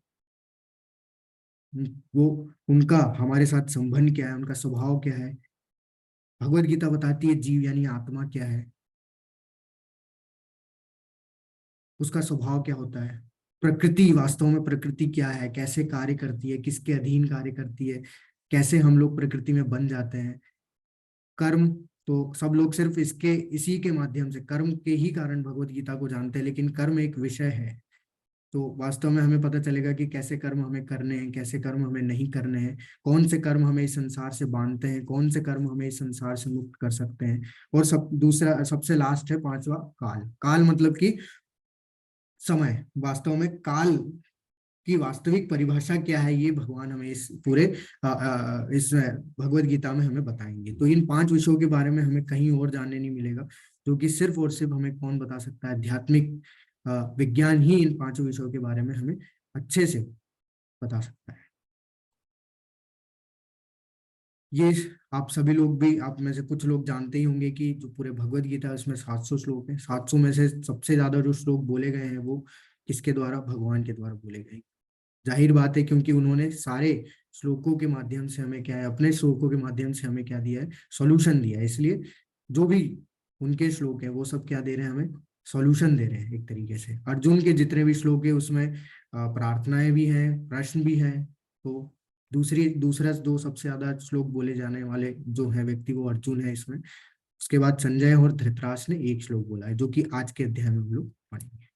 वो उनका हमारे साथ संबंध क्या है, उनका स्वभाव क्या है। भगवत गीता बताती है जीव यानी आत्मा क्या है, उसका स्वभाव क्या होता है। प्रकृति, वास्तव में प्रकृति क्या है, कैसे कार्य करती है, किसके अधीन कार्य करती है, कैसे हम लोग प्रकृति में बन जाते हैं। कर्म, तो सब लोग सिर्फ इसके इसी के माध्यम से कर्म के ही कारण भगवत गीता को जानते हैं, लेकिन कर्म एक विषय है। तो वास्तव में हमें पता चलेगा कि कैसे कर्म हमें करने हैं, कैसे कर्म हमें नहीं करने हैं, कौन से कर्म हमें इस संसार से बांधते हैं, कौन से कर्म हमें इस संसार से मुक्त कर सकते हैं। और सब दूसरा सबसे लास्ट है पांचवा, काल। काल मतलब कि समय। वास्तव में काल की वास्तविक परिभाषा क्या है ये भगवान हमें इस पूरे इस भगवत गीता में हमें बताएंगे। तो इन पांच विषयों के बारे में हमें कहीं और जानने नहीं मिलेगा, जो कि सिर्फ और सिर्फ हमें कौन बता सकता है? आध्यात्मिक विज्ञान ही इन पांचों विषयों के बारे में हमें अच्छे से बता सकता है। ये आप सभी लोग भी, आप में से कुछ लोग जानते ही होंगे कि जो पूरे भगवत गीता है उसमें 700 श्लोक हैं। 700 में से सबसे ज्यादा जो श्लोक बोले गए हैं वो किसके द्वारा? भगवान के द्वारा बोले गए हैं। जाहिर बात है, क्योंकि उन्होंने सारे श्लोकों के माध्यम से हमें क्या है, अपने श्लोकों के माध्यम से हमें क्या दिया है? सॉल्यूशन दिया है। इसलिए जो भी उनके श्लोक है वो सब क्या दे रहे हैं? हमें सॉल्यूशन दे रहे हैं एक तरीके से। अर्जुन के जितने भी श्लोक है उसमें प्रार्थनाएं भी हैं, प्रश्न भी हैं। तो दूसरा दो सबसे ज्यादा श्लोक बोले जाने वाले जो है व्यक्ति वो अर्जुन है इसमें। उसके बाद संजय और धृतराष्ट्र ने एक श्लोक बोला है, जो कि आज के अध्याय में हम लोग पढ़ेंगे।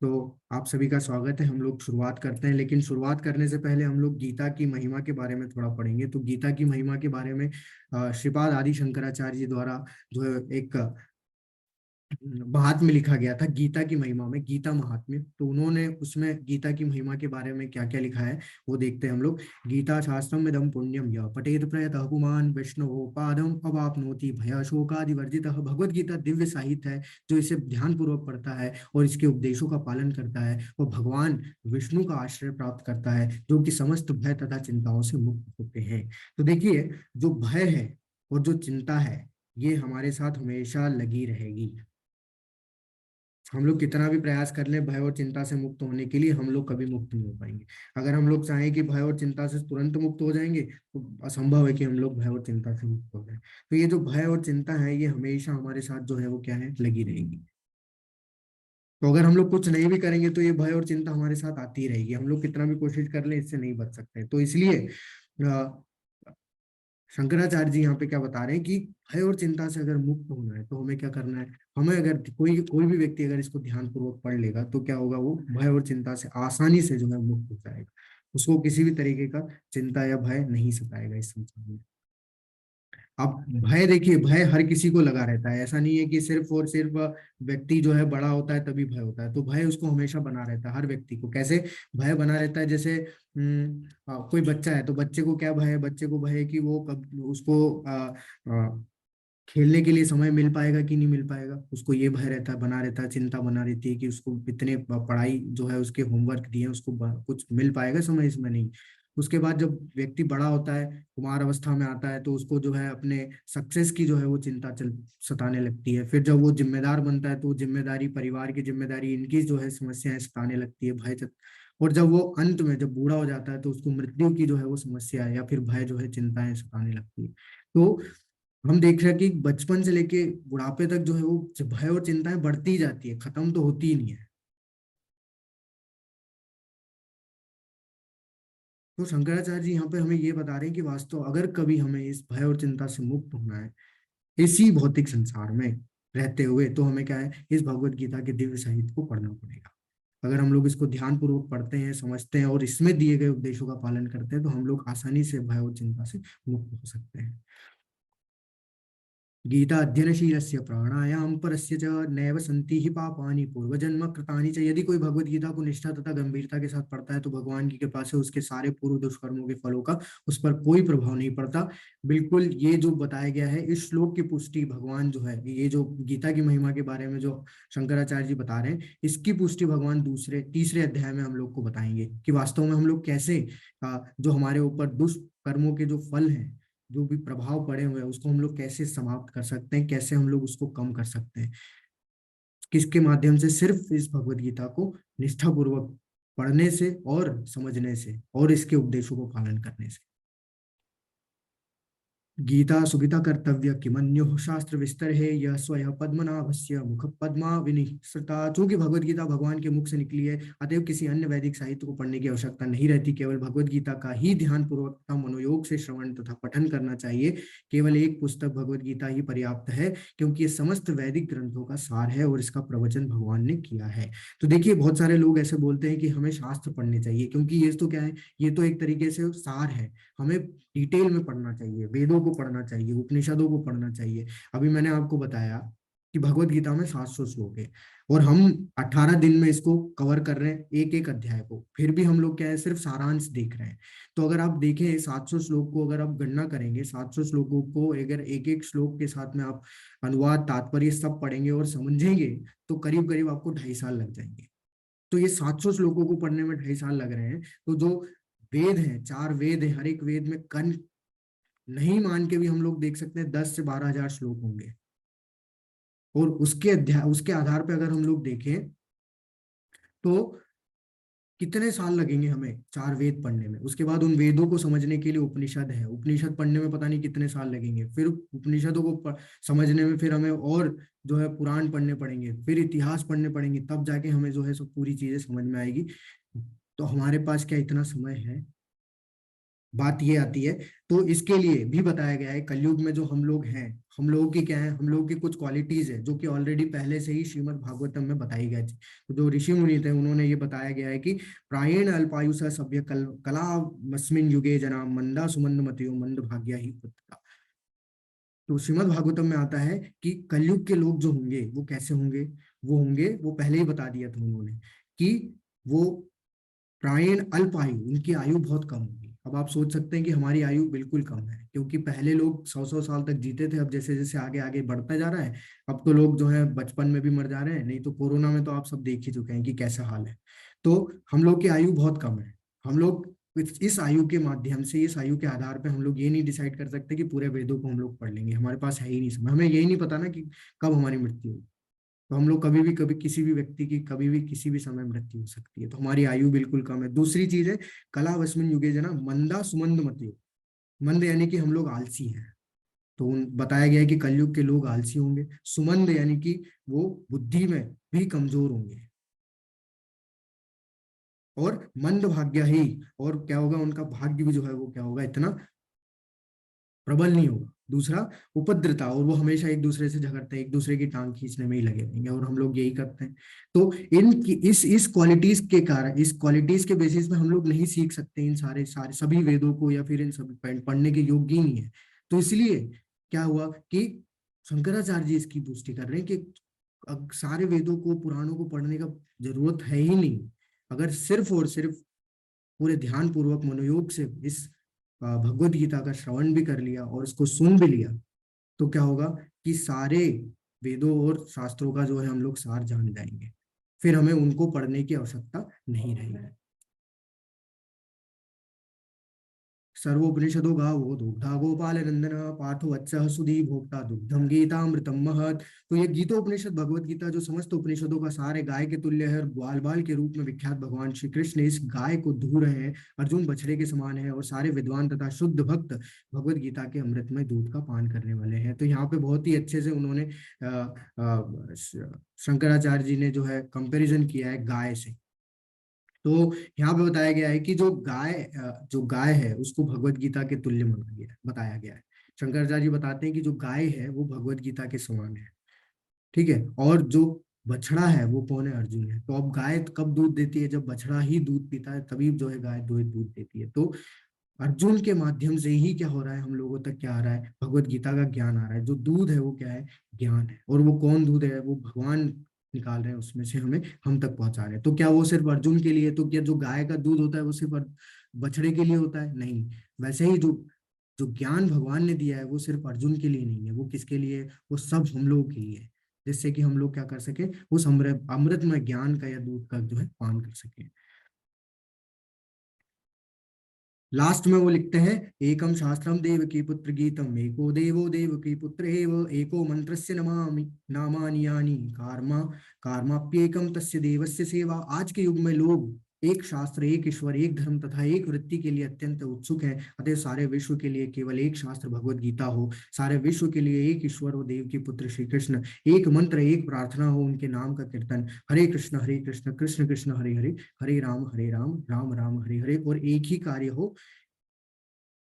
तो आप सभी का स्वागत है। हम लोग शुरुआत करते हैं, लेकिन शुरुआत करने से पहले हम लोग गीता की महिमा के बारे में थोड़ा पढ़ेंगे। तो गीता की महिमा के बारे में श्रीपाद आदि शंकराचार्य जी द्वारा जो है एक महात्म्य लिखा गया था गीता की महिमा में, गीता महात्म्य। तो उन्होंने उसमें गीता की महिमा के बारे में क्या क्या लिखा है वो देखते हैं हम लोग। गीता शास्त्रम इदम पुण्यम य पठेत प्रयतः पुमान् वैष्णवो पादम अवाप्नोति भय शोकादि वर्जितः। भगवत गीता दिव्य साहित्य है, जो इसे ध्यान पूर्वक पढ़ता है और इसके उपदेशों का पालन करता है वो भगवान विष्णु का आश्रय प्राप्त करता है, जो कि समस्त भय तथा चिंताओं से मुक्त होते हैं। तो देखिए, जो भय है और जो चिंता है ये हमारे साथ हमेशा लगी रहेगी। हम लोग कितना भी प्रयास कर लें भय और चिंता से मुक्त होने के लिए, हम लोग कभी मुक्त नहीं हो पाएंगे। अगर हम लोग चाहें कि भय और चिंता से तुरंत मुक्त हो जाएंगे तो असंभव है कि हम लोग भय और चिंता से मुक्त हो जाए। तो ये जो भय और चिंता है ये हमेशा हमारे साथ जो है वो क्या है? लगी रहेगी। तो अगर हम लोग कुछ नहीं भी करेंगे तो ये भय और चिंता हमारे साथ आती ही रहेगी, हम लोग कितना भी कोशिश कर लें इससे नहीं बच सकते। तो इसलिए शंकराचार्य जी यहाँ पे क्या बता रहे हैं कि भय और चिंता से अगर मुक्त होना है तो हमें क्या करना है? हमें, अगर कोई कोई भी व्यक्ति अगर इसको ध्यान पूर्वक पढ़ लेगा तो क्या होगा? वो भय और चिंता से आसानी से जो है मुक्त हो जाएगा। उसको किसी भी तरीके का चिंता या भय नहीं सताएगा इस संसार में। अब भय देखिए, भय हर किसी को लगा रहता है। ऐसा नहीं है कि सिर्फ और सिर्फ व्यक्ति जो है बड़ा होता है तभी भय होता है। तो भय उसको हमेशा बना रहता है, हर व्यक्ति को। कैसे भय बना रहता है? जैसे कोई बच्चा है तो बच्चे को क्या भय है? बच्चे को भय है कि वो कब उसको खेलने के लिए समय मिल पाएगा कि नहीं मिल पाएगा। उसको ये भय रहता है, बना रहता है, चिंता बना रहती है कि उसको इतने पढ़ाई जो है उसके होमवर्क दिए हैं, उसको कुछ मिल पाएगा समय इसमें? नहीं। उसके बाद जब व्यक्ति बड़ा होता है, कुमार अवस्था में आता है, तो उसको जो है अपने सक्सेस की जो है वो चिंता चल सताने लगती है। फिर जब वो जिम्मेदार बनता है तो जिम्मेदारी, परिवार की जिम्मेदारी, इनकी जो है समस्याएं सताने लगती है, भय और जब वो अंत में जब बूढ़ा हो जाता है तो उसको मृत्यु की जो है वो समस्या है या फिर भय जो है, चिंताएं सताने लगती है। तो हम देख रहे हैं कि बचपन से लेके बुढ़ापे तक जो है वो भय और चिंताएं बढ़ती ही जाती है, खत्म तो होती ही नहीं है। तो शंकराचार्य जी यहाँ पे हमें ये बता रहे हैं कि वास्तव अगर कभी हमें इस भय और चिंता से मुक्त होना है इसी भौतिक संसार में रहते हुए, तो हमें क्या है, इस भगवत गीता के दिव्य साहित्य को पढ़ना पड़ेगा। अगर हम लोग इसको ध्यान पूर्वक पढ़ते हैं, समझते हैं और इसमें दिए गए उपदेशों का पालन करते हैं, तो हम लोग आसानी से भय और चिंता से मुक्त हो सकते हैं। गीता अध्ययनशीलस्य प्राणायाम परस्य च नैव सन्ति हि पापानि पूर्वजन्म कृतानि च। यदि कोई भगवत गीता को निष्ठा तथा गंभीरता के साथ पढ़ता है तो भगवान की कृपा से उसके सारे पूर्व दुष्कर्मों के फलों का उस पर कोई प्रभाव नहीं पड़ता। बिल्कुल ये जो बताया गया है इस श्लोक की पुष्टि भगवान जो है, ये जो गीता की महिमा के बारे में जो शंकराचार्य जी बता रहे हैं, इसकी पुष्टि भगवान दूसरे तीसरे अध्याय में हम लोग को बताएंगे कि वास्तव में हम लोग कैसे जो हमारे ऊपर दुष्कर्मों के जो फल हैं, जो भी प्रभाव पड़े हुए हैं, उसको हम लोग कैसे समाप्त कर सकते हैं, कैसे हम लोग उसको कम कर सकते हैं, किसके माध्यम से, सिर्फ इस भगवत गीता को निष्ठापूर्वक पढ़ने से और समझने से और इसके उपदेशों को पालन करने से। गीता सुगीता कर्तव्य किमन्यो शास्त्र विस्तर है यह स्वयं पद्मनाभस्य मुख पद्मा विनिसृता। चूंकि भगवत गीता भगवान के मुख से निकली है, अतएव किसी अन्य वैदिक साहित्य को पढ़ने की आवश्यकता नहीं रहती। केवल भगवत गीता का ही ध्यान पूर्वक तथा मनोयोग से श्रवण तथा पठन करना चाहिए। केवल एक पुस्तक भगवत गीता ही पर्याप्त है, क्योंकि ये समस्त वैदिक ग्रंथों का सार है और इसका प्रवचन भगवान ने किया है। तो देखिए, बहुत सारे लोग ऐसे बोलते हैं कि हमें शास्त्र पढ़ने चाहिए, क्योंकि ये तो क्या है, ये तो एक तरीके से सार है। हमें डिटेल में पढ़ना चाहिए, वेदों को पढ़ना चाहिए, उपनिषदों को पढ़ना चाहिए। अभी मैंने आपको बताया कि भगवत गीता में 700 श्लोक है और हम 18 दिन में इसको कवर कर रहे हैं, एक एक अध्याय को। फिर भी हम लोग क्या है, सिर्फ सारांश देख रहे हैं। तो अगर आप देखें 700 श्लोक को, अगर आप गणना करेंगे 700 श्लोकों को, अगर एक एक श्लोक के साथ में आप अनुवाद तात्पर्य सब पढ़ेंगे और समझेंगे, तो करीब करीब आपको 2.5 साल लग जाएंगे। तो ये 700 श्लोकों को पढ़ने में 2.5 साल लग रहे हैं। तो जो वेद हैं, 4 वेद हैं, हर एक वेद में कन नहीं मान के भी हम लोग देख सकते हैं 10 से 12 हजार श्लोक होंगे। और उसके अध्याय, उसके आधार पर अगर हम लोग देखें तो कितने साल लगेंगे हमें 4 वेद पढ़ने में। उसके बाद उन वेदों को समझने के लिए उपनिषद है, उपनिषद पढ़ने में पता नहीं कितने साल लगेंगे। फिर उपनिषदों को समझने में फिर हमें और जो है पुराण पढ़ने पड़ेंगे, फिर इतिहास पढ़ने पड़ेंगे, तब जाके हमें जो है सब पूरी चीजें समझ में आएगी। तो हमारे पास क्या इतना समय है? बात ये आती है। तो इसके लिए भी बताया गया है, कलयुग में जो हम लोग हैं, हम लोगों की क्या है, हम लोगों की कुछ क्वालिटीज है जो कि ऑलरेडी पहले से ही श्रीमद् भागवतम में बताई गई थी। तो जो ऋषि मुनि थे उन्होंने ये बताया गया है कि प्रायेण अल्पायुष सभ्य कलामस्मिन युगे जना मंदा सुमंद मतियो मंद भाग्या ही पुत्र। तो श्रीमद् भागवतम में आता है कि कलयुग के लोग जो होंगे वो कैसे होंगे, वो पहले ही बता दिया था उन्होंने कि वो प्रायण अल्प आयु, इनकी आयु बहुत कम होगी। अब आप सोच सकते हैं कि हमारी आयु बिल्कुल कम है, क्योंकि पहले लोग 100-100 साल तक जीते थे। अब जैसे जैसे आगे आगे बढ़ता जा रहा है, अब तो लोग जो है बचपन में भी मर जा रहे हैं। नहीं तो कोरोना में तो आप सब देख ही चुके हैं कि कैसा हाल है। तो हम लोग की आयु बहुत कम है। हम लोग इस आयु के माध्यम से, इस आयु के आधार पे हम लोग ये नहीं डिसाइड कर सकते कि पूरे वेदों को हम लोग पढ़ लेंगे। हमारे पास है ही नहीं समय, हमें यही नहीं पता ना कि कब हमारी मृत्यु होगी। तो हम लोग कभी भी, कभी किसी भी व्यक्ति की कभी भी किसी भी समय मृत्यु हो सकती है। तो हमारी आयु बिल्कुल कम है। दूसरी चीज है, कला वस्मिन युगे जना मंदा सुमंद मतियो। मंद यानी कि हम लोग आलसी हैं। तो बताया गया है कि कलयुग के लोग आलसी होंगे। सुमंद यानी कि वो बुद्धि में भी कमजोर होंगे। और मंद भाग्य ही, और क्या होगा, उनका भाग्य भी जो है वो क्या होगा, इतना प्रबल नहीं होगा। दूसरा, उपद्रता, और वो हमेशा एक दूसरे से झगड़ते हैं, एक दूसरे की टांग खींचने में ही लगे रहेंगे, और हम लोग यही करते हैं। तो इनकी इस क्वालिटीज के कारण, इस क्वालिटीज के बेसिस में हम लोग नहीं सीख सकते इन सारे सारे सभी वेदों को, या फिर इन सभी पढ़ने के योग्य ही नहीं है। तो इसलिए क्या हुआ कि शंकराचार्य जी इसकी पुष्टि कर रहे हैं कि अब सारे वेदों को, पुराणों को पढ़ने का जरूरत है ही नहीं। अगर सिर्फ और सिर्फ पूरे ध्यान पूर्वक मनोयोग से इस भगवत गीता का श्रवण भी कर लिया और इसको सुन भी लिया, तो क्या होगा कि सारे वेदों और शास्त्रों का जो है हम लोग सार जान जाएंगे। फिर हमें उनको पढ़ने की आवश्यकता नहीं रहेगी। सर्वोपनिषदो गावो दुग्धा गोपाल नंदन पार्थो वत्सः सुधी भोक्ता दुग्धम गीतामृतम महत। तो ये गीतोपनिषद भगवत गीता जो समस्त उपनिषदों का सार है, गाय के तुल्य है और ग्वाल बाल के रूप में विख्यात भगवान श्री कृष्ण इस गाय को दूह रहे हैं। अर्जुन बछड़े के समान है और सारे विद्वान तथा शुद्ध भक्त भगवत गीता के अमृतमय दूध का पान करने वाले हैं। तो यहाँ पे बहुत ही अच्छे से उन्होंने शंकराचार्य जी ने जो है कंपैरिजन किया है गाय से। तो यहाँ पे बताया गया है कि जो गाय है उसको भगवत गीता के तुल्य माना गया है, बताया गया है। शंकराचार्य जी बताते हैं कि जो गाय है वो भगवत गीता के समान है, ठीक है। और जो बछड़ा है वो कौन है? अर्जुन है। तो अब गाय कब दूध देती है? जब बछड़ा ही दूध पीता है तभी जो है गाय दूध देती है। तो अर्जुन के माध्यम से ही क्या हो रहा है, हम लोगों तक क्या आ रहा है? भगवत गीता का ज्ञान आ रहा है। जो दूध है वो क्या है? ज्ञान है। और वो कौन दूध है? वो भगवान निकाल रहे हैं उसमें से, हमें हम तक पहुंचा रहे हैं। तो क्या वो सिर्फ अर्जुन के लिए? तो क्या जो गाय का दूध होता है वो सिर्फ बछड़े के लिए होता है? नहीं। वैसे ही जो जो ज्ञान भगवान ने दिया है वो सिर्फ अर्जुन के लिए नहीं है। वो किसके लिए? वो सब हम लोगों के लिए है, जिससे कि हम लोग क्या कर सके? उस अमृतमय ज्ञान का या दूध का जो है पान कर सके। लास्ट में वो लिखते हैं, एकम शास्त्रम देवकी पुत्र गीतम एको देवो देवकी पुत्र एव एको मंत्रस्य नमामि नामानि यानि कार्मा कार्माप्येकम तस्य देवस्य सेवा। आज के युग में लोग एक शास्त्र, एक ईश्वर, एक धर्म तथा एक वृत्ति के लिए अत्यंत उत्सुक हैं। अतः सारे विश्व के लिए केवल एक शास्त्र भगवत गीता हो, सारे विश्व के लिए एक ईश्वर हो देव की पुत्र श्री कृष्ण, एक मंत्र एक प्रार्थना हो उनके नाम का कीर्तन, हरे कृष्ण कृष्ण कृष्ण हरे हरे, हरे राम राम राम हरे हरे, और एक ही कार्य हो,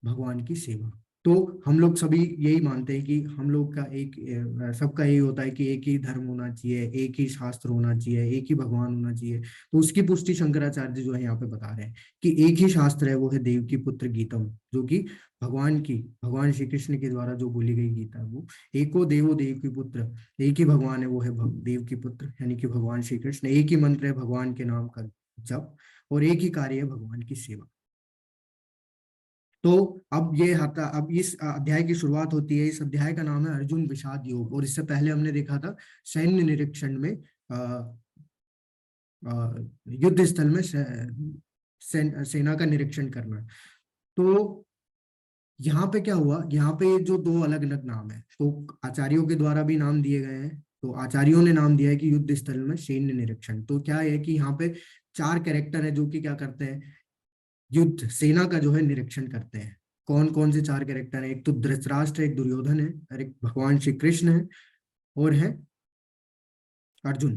भगवान की सेवा। तो हम लोग सभी यही मानते हैं कि हम लोग का एक सबका यही होता है कि एक ही धर्म होना चाहिए, एक ही शास्त्र होना चाहिए, एक ही भगवान होना चाहिए। तो उसकी पुष्टि शंकराचार्य जो है यहाँ पे बता रहे हैं कि एक ही शास्त्र है, वो है देव की पुत्र गीतम, जो कि भगवान श्री कृष्ण के द्वारा जो बोली गई गीता है वो एको देवो देव की पुत्र, एक ही भगवान है वो है देव की पुत्र यानी कि भगवान श्री कृष्ण, एक ही मंत्र है भगवान के नाम का जप, और एक ही कार्य है भगवान की सेवा। तो अब इस अध्याय की शुरुआत होती है। इस अध्याय का नाम है अर्जुन विषाद योग, और इससे पहले हमने देखा था सैन्य निरीक्षण में युद्ध स्थल में सेना का निरीक्षण करना। तो यहाँ पे क्या हुआ? यहाँ पे जो दो अलग अलग नाम है, तो आचार्यों के द्वारा भी नाम दिए गए हैं। तो आचार्यों ने नाम दिया है कि युद्ध स्थल में सैन्य निरीक्षण। तो क्या है कि यहाँ पे चार कैरेक्टर है जो कि क्या करते हैं? युद्ध सेना का जो है निरीक्षण करते हैं। कौन कौन से चार कैरेक्टर हैं? एक तो धृतराष्ट्र, एक दुर्योधन है, और एक भगवान श्री कृष्ण है, और है अर्जुन।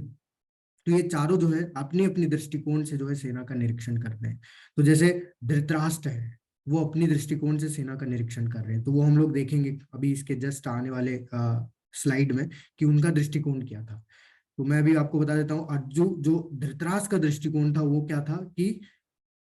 तो ये चारों जो है अपनी अपनी दृष्टिकोण से जो है सेना का निरीक्षण करते हैं। तो जैसे धृतराष्ट्र है, वो अपनी दृष्टिकोण से सेना का निरीक्षण कर रहे हैं। तो वो हम लोग देखेंगे अभी इसके जस्ट आने वाले स्लाइड में कि उनका दृष्टिकोण क्या था। तो मैं अभी आपको बता देता हूँ, अर्जुन जो धृतराष्ट्र का दृष्टिकोण था वो क्या था कि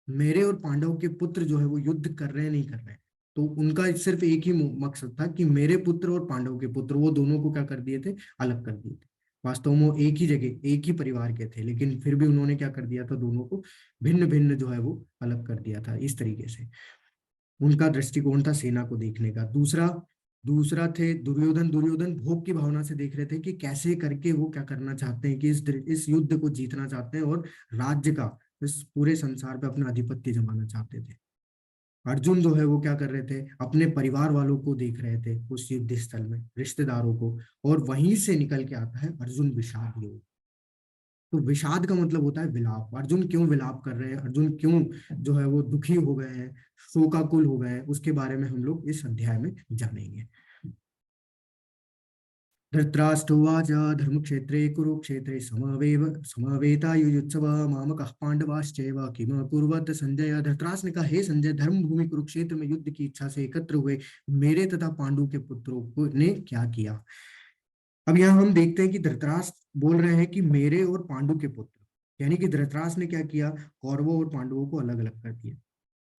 मेरे और पांडव के पुत्र जो है वो युद्ध कर रहे हैं नहीं कर रहे हैं। तो उनका सिर्फ एक ही मकसद था कि मेरे पुत्र और पांडव के पुत्र, वो दोनों को क्या कर दिए थे? अलग कर दिए थे। वास्तव में वो एक ही जगह एक ही परिवार के थे, लेकिन फिर भी उन्होंने क्या कर दिया था? दोनों को भिन्न भिन्न जो है वो अलग कर दिया था। इस तरीके से उनका दृष्टिकोण था सेना को देखने का। दूसरा दूसरा थे दुर्योधन। दुर्योधन भोग की भावना से देख रहे थे कि कैसे करके वो क्या करना चाहते हैं कि इस युद्ध को जीतना चाहते हैं और राज्य का, इस पूरे संसार पे अपना आधिपत्य जमाना चाहते थे। अर्जुन जो है वो क्या कर रहे थे? अपने परिवार वालों को देख रहे थे उस युद्ध स्थल में, रिश्तेदारों को, और वहीं से निकल के आता है अर्जुन विषाद योग। तो विषाद का मतलब होता है विलाप। अर्जुन क्यों विलाप कर रहे हैं, अर्जुन क्यों जो है वो दुखी हो गए हैं, शोकाकुल हो गए हैं, उसके बारे में हम लोग इस अध्याय में जानेंगे। धृतराष्ट्रोवाच धर्मक्षेत्रे कुरुक्षेत्रे समवेतायुयुत्सवः मामकः पांडवाश्चैव किम कुर्वत संजय। धृतराष्ट्र ने कहा, हे संजय, धर्म भूमि कुरुक्षेत्र में युद्ध की इच्छा से एकत्र हुए मेरे तथा पांडु के पुत्रों को ने क्या किया। अब यहाँ हम देखते हैं कि धृतराष्ट्र बोल रहे हैं कि मेरे और पांडु के पुत्र, यानी कि धृतराष्ट्र ने क्या किया? कौरवों और पांडवों को अलग अलग कर दिया।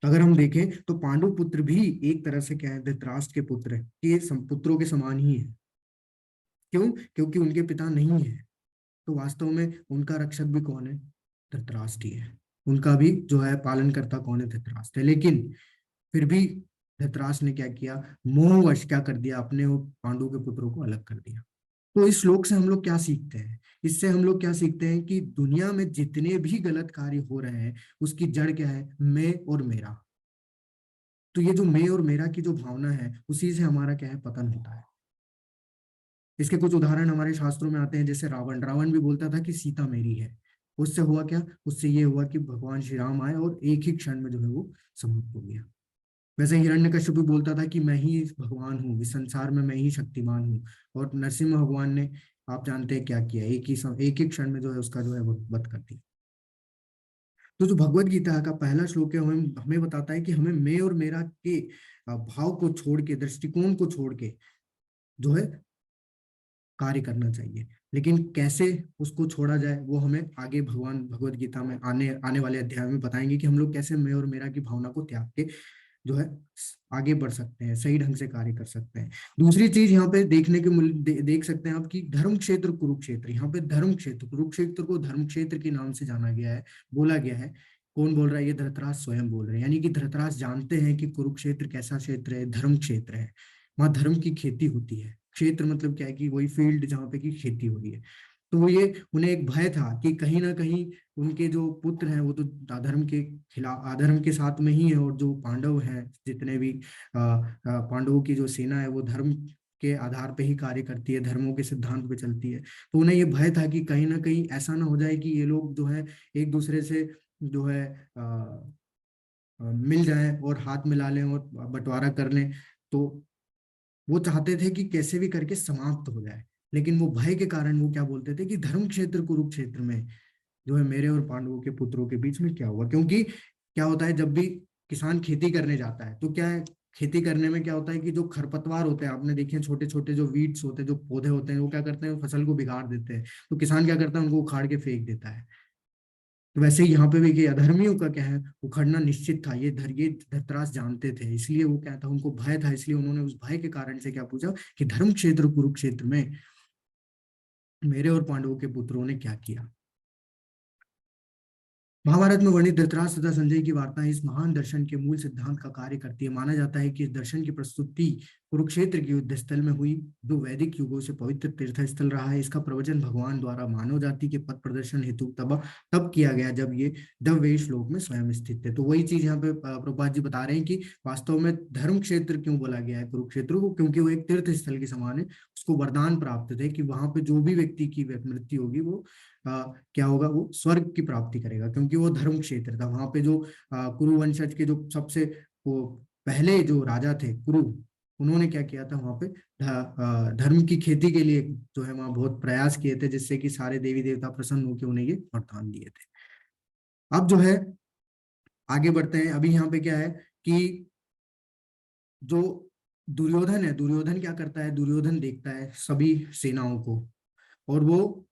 अगर हम देखें तो पांडु पुत्र भी एक तरह से क्या है? धृतराष्ट्र के पुत्र है, ये पुत्रों के समान ही है। क्यों? क्योंकि उनके पिता नहीं है। तो वास्तव में उनका रक्षक भी कौन है? धृतराष्ट्र ही है। उनका भी जो है पालनकर्ता कौन है? धृतराष्ट्र है। लेकिन फिर भी धृतराष्ट्र ने क्या किया? मोहवश क्या कर दिया? अपने और पांडु के पुत्रों को अलग कर दिया। तो इस श्लोक से हम लोग क्या सीखते हैं? इससे हम लोग क्या सीखते हैं कि दुनिया में जितने भी गलत कार्य हो रहे हैं उसकी जड़ क्या है? मैं और मेरा। तो ये जो मैं और मेरा की जो भावना है, उसी से हमारा क्या है, पतन होता है। इसके कुछ उदाहरण हमारे शास्त्रों में आते हैं, जैसे रावण रावण भी बोलता था कि सीता मेरी है। उससे हुआ क्या, उससे ये हुआ कि भगवान श्री राम आए और एक ही क्षण में जो है वो समाप्त हो गया। वैसे हिरण्यकश्यप भी बोलता था कि मैं ही भगवान हूँ, इस संसार में मैं ही शक्तिमान हूँ। और नरसिम्हा भगवान ने, आप जानते हैं क्या किया, एक ही क्षण में जो है उसका जो है वो वध कर दिया। तो जो भगवत गीता का पहला श्लोक है, हमें हमें बताता है कि हमें मैं और मेरा के भाव को छोड़ के, दृष्टिकोण को छोड़ के जो है कार्य करना चाहिए। लेकिन कैसे उसको छोड़ा जाए, वो हमें आगे भगवान भगवत गीता में आने आने वाले अध्याय में बताएंगे कि हम लोग कैसे मैं और मेरा की भावना को त्याग के जो है आगे बढ़ सकते हैं, सही ढंग से कार्य कर सकते हैं। दूसरी चीज यहाँ पे देखने के देख सकते हैं आप कि धर्म क्षेत्र कुरुक्षेत्र, यहाँ पे धर्म क्षेत्र कुरुक्षेत्र को धर्म क्षेत्र के नाम से जाना गया है, बोला गया है। कौन बोल रहा है, ये धृतराष्ट्र स्वयं बोल रहे हैं। यानी कि धृतराष्ट्र जानते हैं कि कुरुक्षेत्र कैसा क्षेत्र है, धर्म क्षेत्र है। वहाँ धर्म की खेती होती है। क्षेत्र मतलब क्या है, कि वही फील्ड जहाँ पे की खेती हो रही है। तो वो ये, उन्हें एक भय था कि कहीं ना कहीं उनके जो पुत्र हैं वो तो अधर्म के खिलाफ, अधर्म के साथ में ही है, और जो पांडव हैं जितने भी पांडवों की जो सेना है वो धर्म के आधार पे ही कार्य करती है, धर्मों के सिद्धांत पे चलती है। तो उन्हें ये भय था कि कहीं ना कहीं ऐसा ना हो जाए कि ये लोग जो है एक दूसरे से जो है मिल जाएं और हाथ मिला लें और बंटवारा कर लें। तो वो चाहते थे कि कैसे भी करके समाप्त हो जाए। लेकिन वो भय के कारण वो क्या बोलते थे कि धर्म क्षेत्र कुरुक्षेत्र में जो है मेरे और पांडवों के पुत्रों के बीच में क्या हुआ। क्योंकि क्या होता है, जब भी किसान खेती करने जाता है तो क्या है, खेती करने में क्या होता है कि जो खरपतवार होते हैं, आपने देखे छोटे छोटे जो वीड्स होते हैं, जो पौधे होते हैं, वो क्या करते हैं, फसल को बिगाड़ देते हैं। तो किसान क्या करता है, उनको उखाड़ के फेंक देता है। तो वैसे ही यहाँ पे भी कि अधर्मियों का क्या है, उखड़ना निश्चित था। ये धृतराष्ट्र जानते थे, इसलिए वो क्या था, उनको भय था, इसलिए उन्होंने उस भय के कारण से क्या पूछा कि धर्म क्षेत्र कुरुक्षेत्र में मेरे और पांडवों के पुत्रों ने क्या किया। महाभारत में वर्णित धृतराष्ट्र तथा संजय की वार्ता इस महान दर्शन के मूल सिद्धांत का कार्य करती है। माना जाता है कि इस दर्शन की प्रस्तुति कुरुक्षेत्र के युद्ध स्थल में हुई, जो वैदिक युगों से पवित्र तीर्थ स्थल रहा है। इसका प्रवचन भगवान द्वारा मानव जाति के पथ प्रदर्शन हेतु तब तब किया गया जब ये दव्य श्लोक में स्वयं स्थित थे। तो वही चीज यहाँ पे प्रभुपाद जी बता रहे हैं कि वास्तव में धर्म क्षेत्र क्यों बोला गया है कुरुक्षेत्र को, क्योंकि वो एक तीर्थ स्थल के समान है। उसको वरदान प्राप्त थे कि वहां पे जो भी व्यक्ति की मृत्यु होगी वो क्या होगा, वो स्वर्ग की प्राप्ति करेगा, क्योंकि वो धर्म क्षेत्र था। वहां पे जो कुरु वंशज के जो सबसे वो पहले जो राजा थे कुरु, उन्होंने क्या किया था वहां पे धर्म की खेती के लिए जो है वहां बहुत प्रयास किए थे, जिससे कि सारे देवी देवता प्रसन्न होकर उन्हें ये वरदान दिए थे। अब जो है आगे बढ़ते हैं। अभी यहाँ पे क्या है कि जो दुर्योधन है, दुर्योधन क्या करता है, दुर्योधन देखता है सभी सेनाओं को, और वो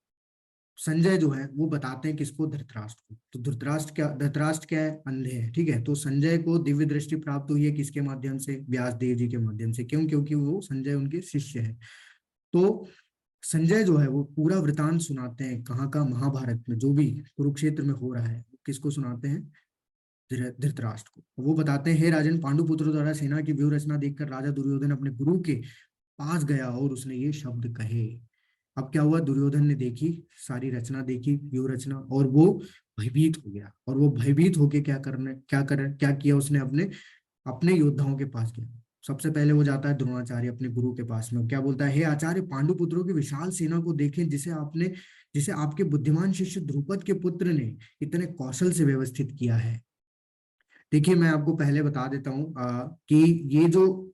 संजय जो है वो बताते हैं किसको, धृतराष्ट्र को। तो धृतराष्ट्र क्या है, अंधे है, ठीक है। तो संजय को दिव्य दृष्टि प्राप्त हुई है किसके माध्यम से, व्यास देव जी के माध्यम से। क्यों, क्योंकि वो संजय उनके शिष्य है। तो संजय जो है वो पूरा वृतांत सुनाते हैं, कहाँ का, महाभारत में जो भी कुरुक्षेत्र में हो रहा है, किसको सुनाते हैं, धृतराष्ट्र को। वो बताते हैं, हे राजन, पांडुपुत्रों द्वारा सेना की व्यूह रचना देखकर राजा दुर्योधन अपने गुरु के पास गया और उसने ये शब्द कहे। अब क्या हुआ, दुर्योधन ने देखी, सारी रचना देखी, व्यूह रचना, और वो भयभीत हो गया। और वो भयभीत होके क्या किया, उसने अपने अपने योद्धाओं के पास गया। सबसे पहले वो जाता है द्रोणाचार्य अपने गुरु के पास में, क्या बोलता है, हे आचार्य, पांडुपुत्रों की विशाल सेना को देखें, जिसे आपके बुद्धिमान शिष्य द्रुपद के पुत्र ने इतने कौशल से व्यवस्थित किया है। देखिए, मैं आपको पहले बता देता हूँ कि ये जो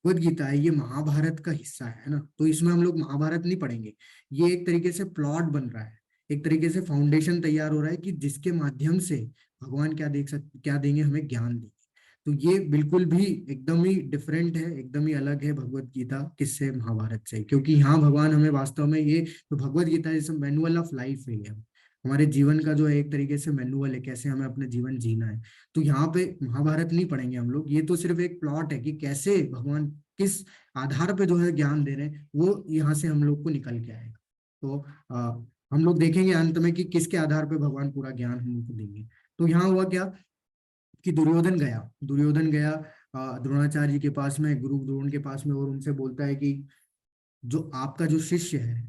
भगवत गीता है ये महाभारत का हिस्सा है ना। तो इसमें हम लोग महाभारत नहीं पढ़ेंगे। ये एक तरीके से प्लॉट बन रहा है, एक तरीके से फाउंडेशन तैयार हो रहा है कि जिसके माध्यम से भगवान क्या देंगे, हमें ज्ञान देंगे। तो ये बिल्कुल भी एकदम ही डिफरेंट है, एकदम ही अलग है भगवत गीता किससे, महाभारत से। क्योंकि यहाँ भगवान हमें वास्तव में ये जो भगवत गीता है, मैनुअल ऑफ लाइफ है ये, हमारे जीवन का जो है एक तरीके से मैनुअल है, कैसे हमें अपने जीवन जीना है। तो यहाँ पे महाभारत नहीं पढ़ेंगे हम लोग, ये तो सिर्फ एक प्लॉट है कि कैसे भगवान किस आधार पे जो है ज्ञान दे रहे हैं, वो यहाँ से हम लोग को निकल के आएगा। तो हम लोग देखेंगे अंत में कि किसके आधार पे भगवान पूरा ज्ञान हम लोग को देंगे। तो यहाँ हुआ क्या कि दुर्योधन गया द्रोणाचार्य जी के पास में, गुरु द्रोण के पास में, और उनसे बोलता है कि जो आपका जो शिष्य है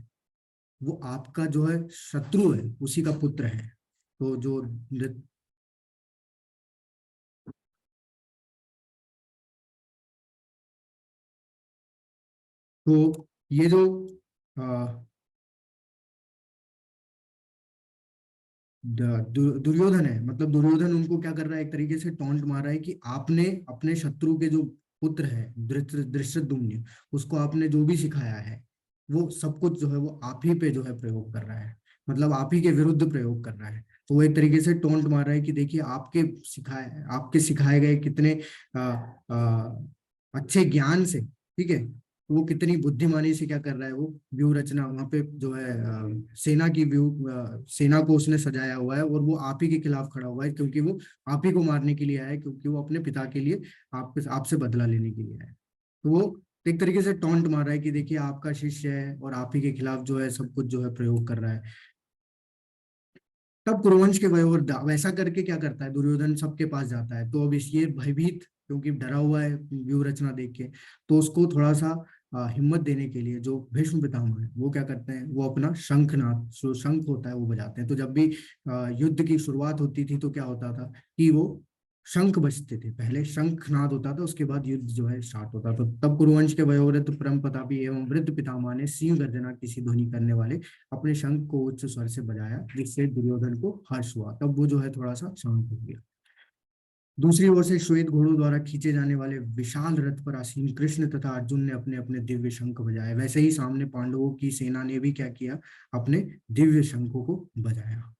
वो आपका जो है शत्रु है, उसी का पुत्र है। तो जो तो ये जो दुर्योधन है, मतलब दुर्योधन उनको क्या कर रहा है, एक तरीके से टॉन्ट मार रहा है कि आपने अपने शत्रु के जो पुत्र है धृतराष्ट्र, उसको आपने जो भी सिखाया है वो सब कुछ जो है वो आप ही पे जो है प्रयोग कर रहा है, मतलब आप ही के विरुद्ध प्रयोग कर रहा है। तो वो एक तरीके से टोंट मार रहा है कि देखिए आपके सिखाए गए कितने आ, आ, अच्छे ज्ञान से, ठीक है, वो कितनी बुद्धिमानी से क्या कर रहा है, वो व्यूह रचना वहां पे जो है सेना को उसने सजाया हुआ है, और वो आप ही के खिलाफ खड़ा हुआ है, क्योंकि वो आप ही को मारने के लिए आया है, क्योंकि वो अपने पिता के लिए आपसे बदला लेने के लिए आया है। तो वो एक तरीके से टॉन्ट मार रहा है कि देखिए आपका शिष्य है और आप ही के खिलाफ जो है सब कुछ जो है प्रयोग कर रहा है। तब कुरुवंश के वयोवर वैसा करके क्या करता है, दुर्योधन सबके पास जाता है, तो अब इस ये भयभीत, क्योंकि डरा हुआ है व्यूह रचना देख के, तो उसको थोड़ा सा हिम्मत देने के लिए जो भीष्म पितामह है वो क्या करते हैं, वो अपना शंखनाद, जो शंख होता है वो बजाते हैं। तो जब भी युद्ध की शुरुआत होती थी तो क्या होता था कि वो शंख बजते थे, पहले शंखनाद होता था, उसके बाद युद्ध जो है स्टार्ट होता था। तो तब कुरुवंश के वयोवृद्ध परम प्रतापी एवं वृद्ध पितामह ने सिंह गर्जना की सी ध्वनि करने वाले अपने शंख को उच्च स्वर से बजाया, जिससे दुर्योधन को हर्ष हुआ। तब वो जो है थोड़ा सा शांत हो गया। दूसरी ओर से श्वेत घोड़ों द्वारा खींचे जाने वाले विशाल रथ पर आसीन कृष्ण तथा अर्जुन ने अपने अपने दिव्य शंख बजाए। वैसे ही सामने पांडवों की सेना ने भी क्या किया, अपने दिव्य शंखों को बजाया।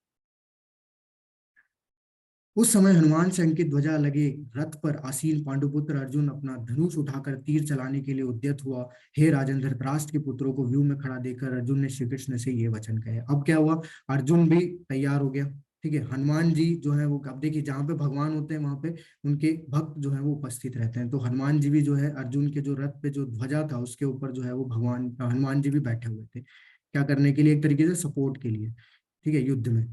उस समय हनुमान से अंकित ध्वजा लगे रथ पर आसीन पांडुपुत्र अर्जुन अपना धनुष उठाकर तीर चलाने के लिए उद्यत हुआ। हे राजन, धृतराष्ट्र के पुत्रों को व्यू में खड़ा देखकर अर्जुन ने श्री कृष्ण से ये वचन कहे। अब क्या हुआ, अर्जुन भी तैयार हो गया, ठीक है। हनुमान जी जो है वो, अब देखिए जहाँ पे भगवान होते हैं वहां पे उनके भक्त जो है वो उपस्थित रहते हैं। तो हनुमान जी भी जो है अर्जुन के जो रथ पे जो ध्वजा था उसके ऊपर जो है वो भगवान हनुमान जी भी बैठे हुए थे, क्या करने के लिए, एक तरीके से सपोर्ट के लिए, ठीक है, युद्ध में।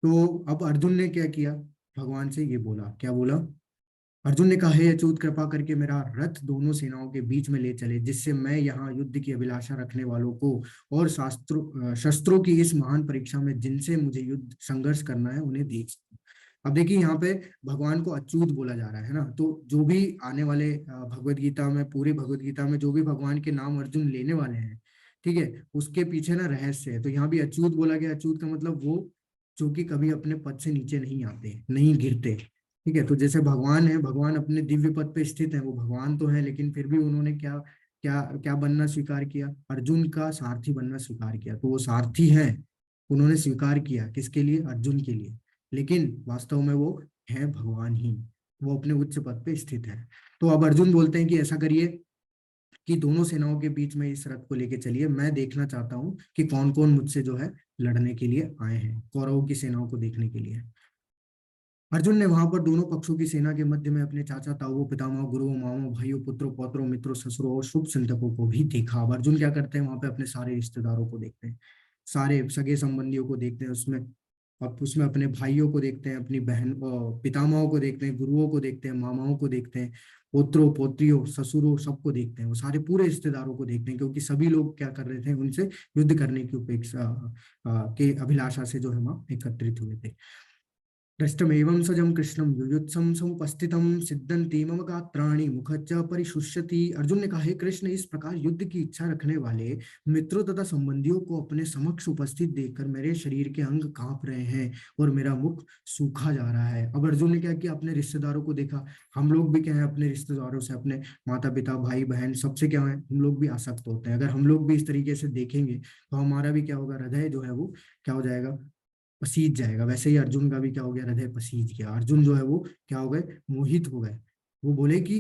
तो अब अर्जुन ने क्या किया, भगवान से ये बोला, क्या बोला, अर्जुन ने कहा, हे अच्युत, कृपा करके मेरा रथ दोनों सेनाओं के बीच में ले चले, जिससे मैं यहाँ युद्ध की अभिलाषा रखने वालों को और शस्त्रों की इस महान परीक्षा में जिनसे मुझे युद्ध संघर्ष करना है उन्हें देख सकूं। अब देखिए यहाँ पे भगवान को अच्युत बोला जा रहा है ना, तो जो भी आने वाले भगवत गीता में, पूरी भगवत गीता में जो भी भगवान के नाम अर्जुन लेने वाले हैं, ठीक है, उसके पीछे ना रहस्य है। तो यहाँ भी अच्युत बोला गया, अच्युत का मतलब वो जो कि कभी अपने पद से नीचे नहीं आते, नहीं गिरते, ठीक है। तो जैसे भगवान है, भगवान अपने दिव्य पद पे स्थित है, वो भगवान तो है, लेकिन फिर भी उन्होंने क्या क्या क्या बनना स्वीकार किया, अर्जुन का सारथी बनना स्वीकार किया। तो वो सारथी है, उन्होंने स्वीकार किया किसके लिए, अर्जुन के लिए, लेकिन वास्तव में वो है भगवान ही, वो अपने उच्च पद पे स्थित है। तो अब अर्जुन बोलते हैं कि ऐसा करिए कि दोनों सेनाओं के बीच में इस रथ को लेके चलिए, मैं देखना चाहता हूँ कि कौन कौन मुझसे जो है लड़ने के लिए आए हैं, कौरवों की सेनाओं को देखने के लिए। अर्जुन ने वहां पर दोनों पक्षों की सेना के मध्य में अपने चाचा ताऊओं पितामह गुरुओं मामों भाइयों पुत्रों पौत्रों मित्रों ससुरों और शुभ चिंतकों को भी देखा। अब अर्जुन क्या करते हैं, वहां पे अपने सारे रिश्तेदारों को देखते हैं, सारे सगे संबंधियों को देखते हैं उसमें। अब उसमें अपने भाइयों को देखते हैं, अपनी बहन पितामहों को देखते हैं, गुरुओं को देखते हैं, मामाओं को देखते हैं, पोत्रों पोत्रियों ससुरों सबको देखते हैं, वो सारे पूरे रिश्तेदारों को देखते हैं, क्योंकि सभी लोग क्या कर रहे थे, उनसे युद्ध करने की उपेक्षा के अभिलाषा से जो है वहां एकत्रित हुए थे। दृष्टमेवं सजं कृष्णं युयुत्सं समुपस्थितं सिद्धन्ति मम गात्राणि मुखच्च परिशुष्यति। अर्जुन ने कहा, हे कृष्ण, इस प्रकार युद्ध की इच्छा रखने वाले मित्रों तथा संबंधियों को अपने समक्ष उपस्थित देखकर मेरे शरीर के अंग कांप रहे हैं और मेरा मुख सूखा जा रहा है। अब अर्जुन ने क्या किया, अपने रिश्तेदारों को देखा। हम लोग भी क्या है, अपने रिश्तेदारों से, अपने माता पिता भाई बहन सबसे क्या है, हम लोग भी आसक्त होते हैं। अगर हम लोग भी इस तरीके से देखेंगे तो हमारा भी क्या होगा, हृदय जो है वो क्या हो जाएगा, पसीज जाएगा। वैसे ही अर्जुन का भी क्या हो गया, हृदय पसीज गया। अर्जुन जो है वो क्या हो गए, मोहित हो गए। वो बोले कि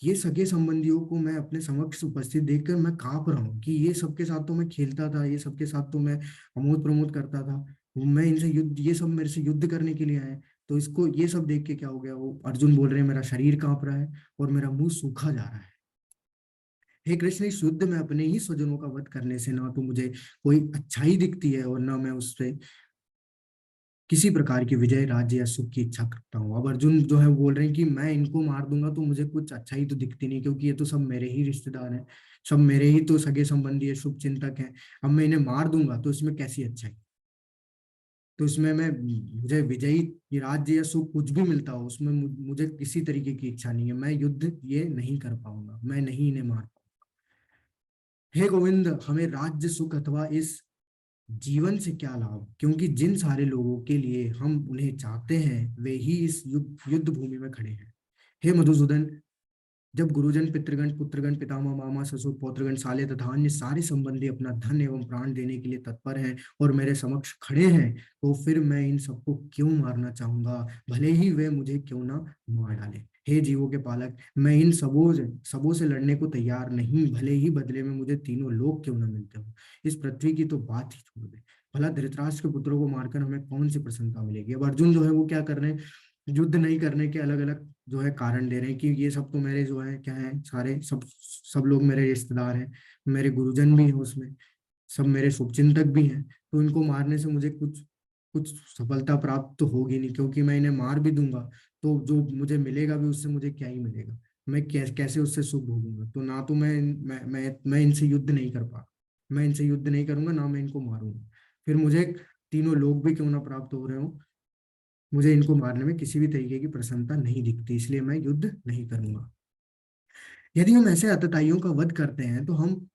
ये सगे संबंधियों को मैं अपने समक्ष उपस्थित देखकर मैं कांप रहा हूँ, कि ये सबके साथ तो मैं खेलता था, ये सबके साथ तो मैं अमोद प्रमोद करता था, मैं इनसे युद्ध, ये सब मेरे से युद्ध करने के लिए आए, तो इसको ये सब देख के क्या हो गया, वो अर्जुन बोल रहे हैं मेरा शरीर कांप रहा है और मेरा मुंह सूखा जा रहा है। हे कृष्ण, इस युद्ध में अपने ही स्वजनों का वध करने से ना तो मुझे कोई अच्छाई दिखती है और ना मैं उससे किसी प्रकार की विजय राज्य या सुख की इच्छा करता हूँ। अब अर्जुन जो है वो बोल रहे हैं कि मैं इनको मार दूंगा तो मुझे कुछ अच्छा ही तो दिखती नहीं, क्योंकि ये तो सब मेरे ही रिश्तेदार हैं, सब मेरे ही तो सगे संबंधी है, शुभ चिंतक हैं। अब मैं इन्हें मार दूंगा तो इसमें कैसी अच्छाई, तो इसमें मैं, मुझे विजयी ये राज्य या सुख कुछ भी मिलता हो उसमें मुझे किसी तरीके की इच्छा नहीं है, मैं युद्ध ये नहीं कर पाऊंगा, मैं नहीं इन्हें मार। हे गोविंद, हमें राज्य सुख अथवा इस जीवन से क्या लाभ, क्योंकि जिन सारे लोगों के लिए हम उन्हें चाहते हैं वे ही इस युद्ध भूमि में खड़े हैं। हे मधुसूदन, जब गुरुजन, पितृगण, पुत्रगण, पितामह, मामा, ससुर, पौत्रगण, साले तथा अन्य सारे संबंधी अपना धन एवं प्राण देने के लिए तत्पर हैं और मेरे समक्ष खड़े हैं, तो फिर मैं इन सबको क्यों मारना चाहूंगा, भले ही वे मुझे क्यों ना मार डाले। हे जीवों के पालक, मैं इन सबों सबों से लड़ने को तैयार नहीं, भले ही बदले में मुझे तीनों लोग क्यों ना मिलते हो। इस पृथ्वी की तो बात ही छोड़ दे, भला धृतराष्ट्र के पुत्रों को मारकर हमें कौन सी प्रसन्नता मिलेगी। अब अर्जुन जो है वो क्या कर रहे हैं, युद्ध नहीं करने के अलग अलग जो है कारण दे रहे हैं कि ये सब तो मेरे जो है क्या है, सारे सब सब लोग मेरे रिश्तेदार हैं, मेरे गुरुजन भी हैं उसमें, सब मेरे शुभचिंतक भी हैं, तो इनको मारने से मुझे कुछ कुछ सफलता प्राप्त तो होगी नहीं, क्योंकि मैं इन्हें मार भी दूंगा तो जो मुझे मिलेगा भी उससे मुझे क्या ही मिलेगा, मैं कैसे उससे सुख भोगूंगा। तो ना तो मैं इनसे युद्ध नहीं कर पा, मैं इनसे युद्ध नहीं करूंगा, ना मैं इनको मारूंगा, फिर मुझे तीनों लोग भी क्यों ना प्राप्त हो रहे हो, मुझे इनको मारने में किसी भी तरीके की प्रसन्नता नहीं दिखती, इसलिए मैं युद्ध नहीं करूंगा। यदि हम ऐसे आतताइयों का वध करते हैं तो हमें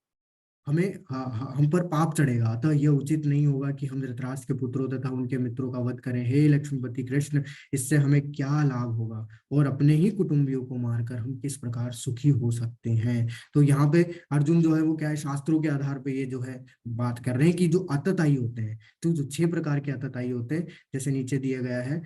हम पर पाप चढ़ेगा, अतः यह उचित नहीं होगा कि हम धृतराष्ट्र के पुत्रों तथा उनके मित्रों का वध करें। हे लक्ष्मीपति कृष्ण, इससे हमें क्या लाभ होगा और अपने ही कुटुंबियों को मारकर हम किस प्रकार सुखी हो सकते हैं। तो यहाँ पे अर्जुन जो है वो क्या है, शास्त्रों के आधार पे ये जो है बात कर रहे हैं कि जो आतताई होते हैं, तो जो 6 प्रकार के आतताई होते हैं, जैसे नीचे दिया गया है,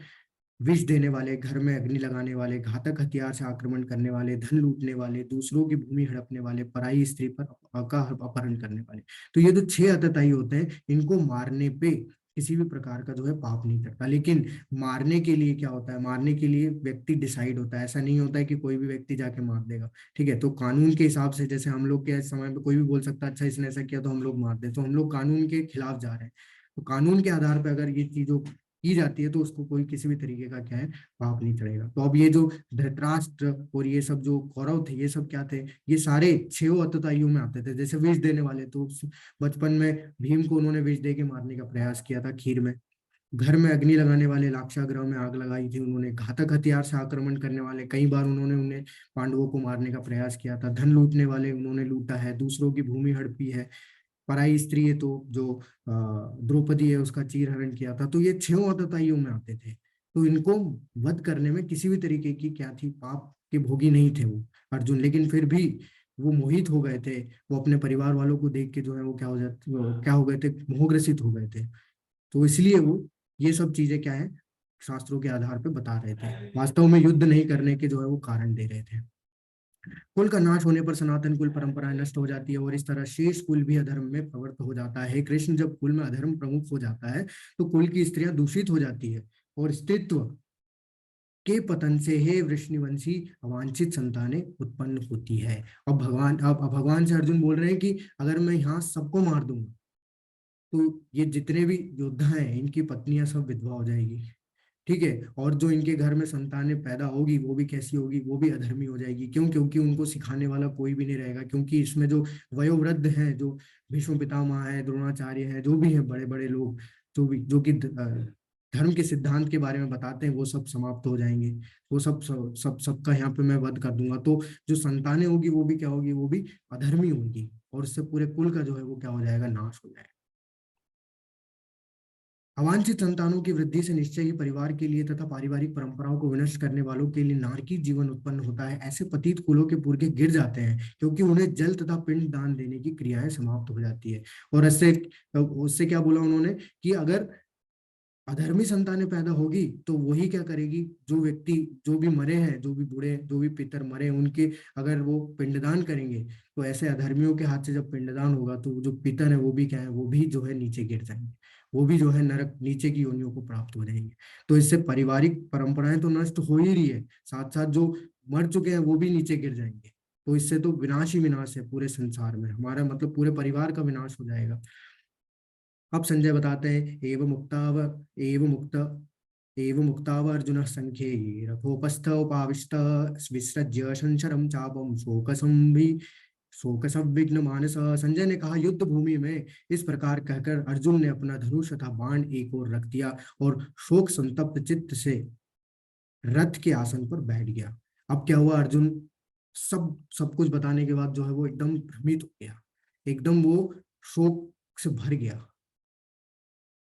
विष देने वाले, घर में अग्नि लगाने वाले, घातक हथियार से आक्रमण करने वाले, धन लूटने वाले, दूसरों की भूमि हड़पने वाले, पराई स्त्री पर का अपहरण करने वाले। तो ये जो 6 आतताई होते हैं, इनको मारने पे किसी भी प्रकार का जो है पाप नहीं करता। लेकिन मारने के लिए क्या होता है, मारने के लिए व्यक्ति डिसाइड होता है, ऐसा नहीं होता है कि कोई भी व्यक्ति जाके मार देगा। ठीक है, तो कानून के हिसाब से, जैसे हम लोग के समय पे कोई भी बोल सकता है अच्छा इसने ऐसा किया तो हम लोग मार दे, तो हम लोग कानून के खिलाफ जा रहे हैं। तो कानून के आधार पर अगर ये चीजों की जाती है तो उसको कोई किसी भी तरीके का क्या है, पाप नहीं चढ़ेगा। तो अब ये जो धृतराष्ट्र और ये सब जो कौरव थे, ये सब क्या थे, ये सारे 6 आतताइयों में आते थे। जैसे विष देने वाले, तो बचपन में भीम को उन्होंने विष दे के मारने का प्रयास किया था खीर में। घर में अग्नि लगाने वाले, लाक्षागृह में आग लगाई थी उन्होंने। घातक हथियार से आक्रमण करने वाले, कई बार उन्होंने उन्हें पांडवों को मारने का प्रयास किया था। धन लूटने वाले, उन्होंने लूटा है, दूसरों की भूमि हड़पी है। पराई स्त्री है तो जो द्रौपदी है उसका चीर हरण किया था। तो ये 6 आतताइयों में आते थे, तो इनको वध करने में किसी भी तरीके की क्या थी, पाप के भोगी नहीं थे वो अर्जुन। लेकिन फिर भी वो मोहित हो गए थे, वो अपने परिवार वालों को देख के जो है वो क्या हो जाते, वो क्या हो गए थे, मोहग्रसित हो गए थे। तो इसलिए वो ये सब चीजें क्या है, शास्त्रों के आधार पर बता रहे थे, वास्तव में युद्ध नहीं करने के जो है वो कारण दे रहे थे। कुल का नाश होने पर सनातन कुल परंपराएं नष्ट हो जाती है और इस तरह शेष कुल भी अधर्म में प्रवृत्त हो जाता है। कृष्ण, जब कुल में अधर्म प्रमुख हो जाता है तो कुल की स्त्रियां दूषित हो जाती है और स्त्रीत्व के पतन से हे वृष्णिवंशी अवांछित संतानें उत्पन्न होती है। अब भगवान से अर्जुन बोल रहे हैं कि अगर मैं यहाँ सबको मार दूंगा तो ये जितने भी योद्धा हैं इनकी पत्नियां सब विधवा हो जाएगी। ठीक है, और जो इनके घर में संतानें पैदा होगी वो भी कैसी होगी, वो भी अधर्मी हो जाएगी। क्यों? क्योंकि उनको सिखाने वाला कोई भी नहीं रहेगा, क्योंकि इसमें जो वयोवृद्ध हैं, जो भीष्म पितामह है, द्रोणाचार्य है, जो भी है बड़े बड़े लोग, जो कि धर्म के सिद्धांत के बारे में बताते हैं, वो सब समाप्त हो जाएंगे। वो सबका यहाँ पे मैं वध कर दूंगा। तो जो संतानें होगी वो भी क्या होगी, वो भी अधर्मी होगी, और इससे पूरे कुल का जो है वो क्या हो जाएगा, नाश हो जाएगा। अवांछित संतानों की वृद्धि से निश्चय ही परिवार के लिए तथा पारिवारिक परंपराओं को विनष्ट करने वालों के लिए नारकीय जीवन उत्पन्न होता है। ऐसे पतित कुलों के पुरखे गिर जाते हैं, क्योंकि उन्हें जल तथा पिंड दान देने की क्रियाएं समाप्त हो जाती है। और इससे उससे क्या बोला उन्होंने कि अगर अधर्मी संतानें पैदा होगी तो वही क्या करेगी, जो व्यक्ति, जो भी मरे हैं, जो भी बूढ़े, जो भी पितर मरे हैं, उनके अगर वो पिंडदान करेंगे तो ऐसे अधर्मियों के हाथ से जब पिंडदान होगा तो जो पितर है वो भी क्या है, वो भी जो है नीचे गिर जाएंगे, वो भी जो है नरक, नीचे की योनियों को प्राप्त हो जाएंगे। तो इससे पारिवारिक परंपराएं तो नष्ट हो ही रही है, साथ साथ जो मर चुके हैं वो भी नीचे गिर जाएंगे। तो इससे तो विनाश ही विनाश है पूरे संसार में, हमारा मतलब पूरे परिवार का विनाश हो जाएगा। अब संजय बताते हैं, एव मुक्ताव अर्जुन संख्ये रथोपस्थ उपाविष्ट विसृज्य संशरम चापम शोक संविघ्न मानस। संजय ने कहा, युद्ध भूमि में इस प्रकार कहकर अर्जुन ने अपना धनुष तथा बाण एक ओर रख दिया और शोक संतप्त चित्त से रथ के आसन पर बैठ गया। अब क्या हुआ, अर्जुन सब सब कुछ बताने के बाद जो है वो एकदम भ्रमित हो गया, एकदम वो शोक से भर गया।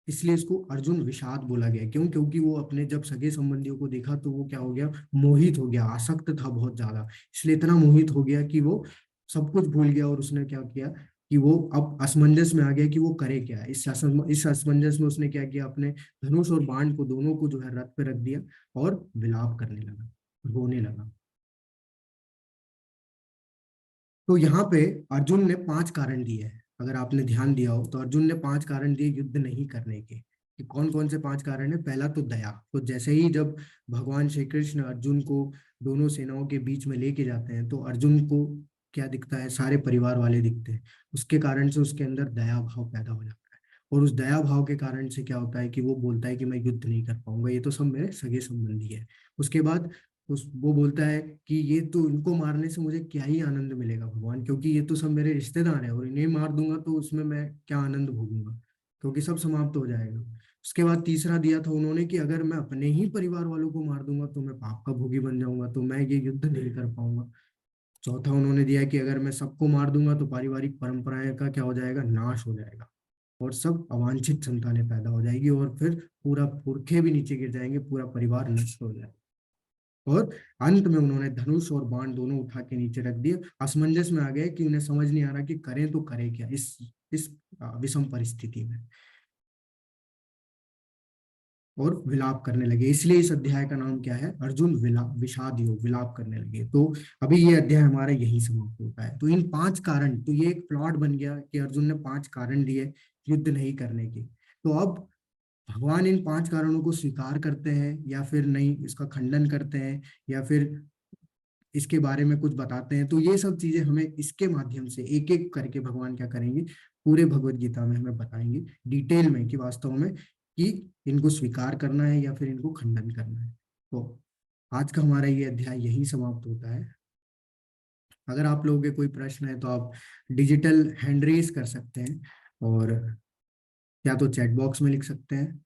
इसलिए इसको अर्जुन विषाद बोला गया। क्यों? क्योंकि वो अपने जब सगे संबंधियों को देखा तो वो क्या हो गया, मोहित हो गया, आसक्त था बहुत ज्यादा। इसलिए इतना मोहित हो गया कि वो सब कुछ भूल गया, और उसने क्या किया कि वो अब असमंजस में आ गया कि वो करे क्या। इस असमंजस में उसने क्या किया, अपने धनुष और बाण को दोनों को जो है रथ पे रख दिया और विलाप करने लगा, रोने लगा। तो यहाँ पे अर्जुन ने 5 कारण दिए हैं। अगर आपने ध्यान दिया हो तो अर्जुन ने 5 कारण दिए युद्ध नहीं करने के। कि कौन कौन से 5 कारण है? पहला तो दया। तो जैसे ही जब भगवान श्री कृष्ण अर्जुन को दोनों सेनाओं के बीच में लेके जाते हैं तो अर्जुन को क्या दिखता है? सारे परिवार वाले दिखते हैं। उसके कारण से उसके अंदर दया भाव पैदा हो जाता है। और उस दया भाव के कारण से क्या होता है कि वो बोलता है कि मैं युद्ध नहीं कर पाऊंगा, ये तो सब मेरे सगे संबंधी है। उसके बाद उस वो बोलता है कि ये तो, इनको मारने से मुझे क्या ही आनंद मिलेगा भगवान, क्योंकि ये तो सब मेरे रिश्तेदार हैं और इन्हें मार दूंगा तो उसमें मैं क्या आनंद भोगूंगा, क्योंकि सब समाप्त हो जाएगा। उसके बाद तीसरा दिया था उन्होंने कि अगर मैं अपने ही परिवार वालों को मार दूंगा तो मैं पाप का भोगी बन जाऊंगा, तो मैं ये युद्ध नहीं कर पाऊंगा। चौथा उन्होंने दिया कि अगर मैं सबको मार दूंगा तो पारिवारिक परंपराएं का क्या हो जाएगा, नाश हो जाएगा, और सब अवांछित संतानें पैदा हो जाएगी, और फिर पूरा पुरखे भी नीचे गिर जाएंगे, पूरा परिवार नष्ट हो जाएगा। और अंत में उन्होंने धनुष और बाण दोनों उठा के नीचे रख दिए। असमंजस में आ गए कि उन्हें समझ नहीं आ रहा कि करें तो करें क्या इस विषम परिस्थिति में, और विलाप करने लगे। इसलिए इस अध्याय का नाम क्या है? अर्जुन विषाद योग, विलाप करने लगे। तो अभी ये अध्याय हमारा यही समाप्त होता है। तो इन 5 कारण, तो ये एक प्लॉट बन गया कि अर्जुन ने 5 कारण दिए युद्ध नहीं करने के। तो अब भगवान इन 5 कारणों को स्वीकार करते हैं या फिर नहीं, इसका खंडन करते हैं, या फिर इसके बारे में कुछ बताते हैं। तो ये सब चीजें हमें इसके माध्यम से एक एक करके भगवान क्या करेंगे, पूरे भगवत गीता में हमें बताएंगे डिटेल में कि वास्तव में कि इनको स्वीकार करना है या फिर इनको खंडन करना है। तो आज का हमारा ये अध्याय यही समाप्त होता है। अगर आप लोगों के कोई प्रश्न है तो आप डिजिटल हैंड रेज कर सकते हैं, और या तो चैट बॉक्स में लिख सकते हैं।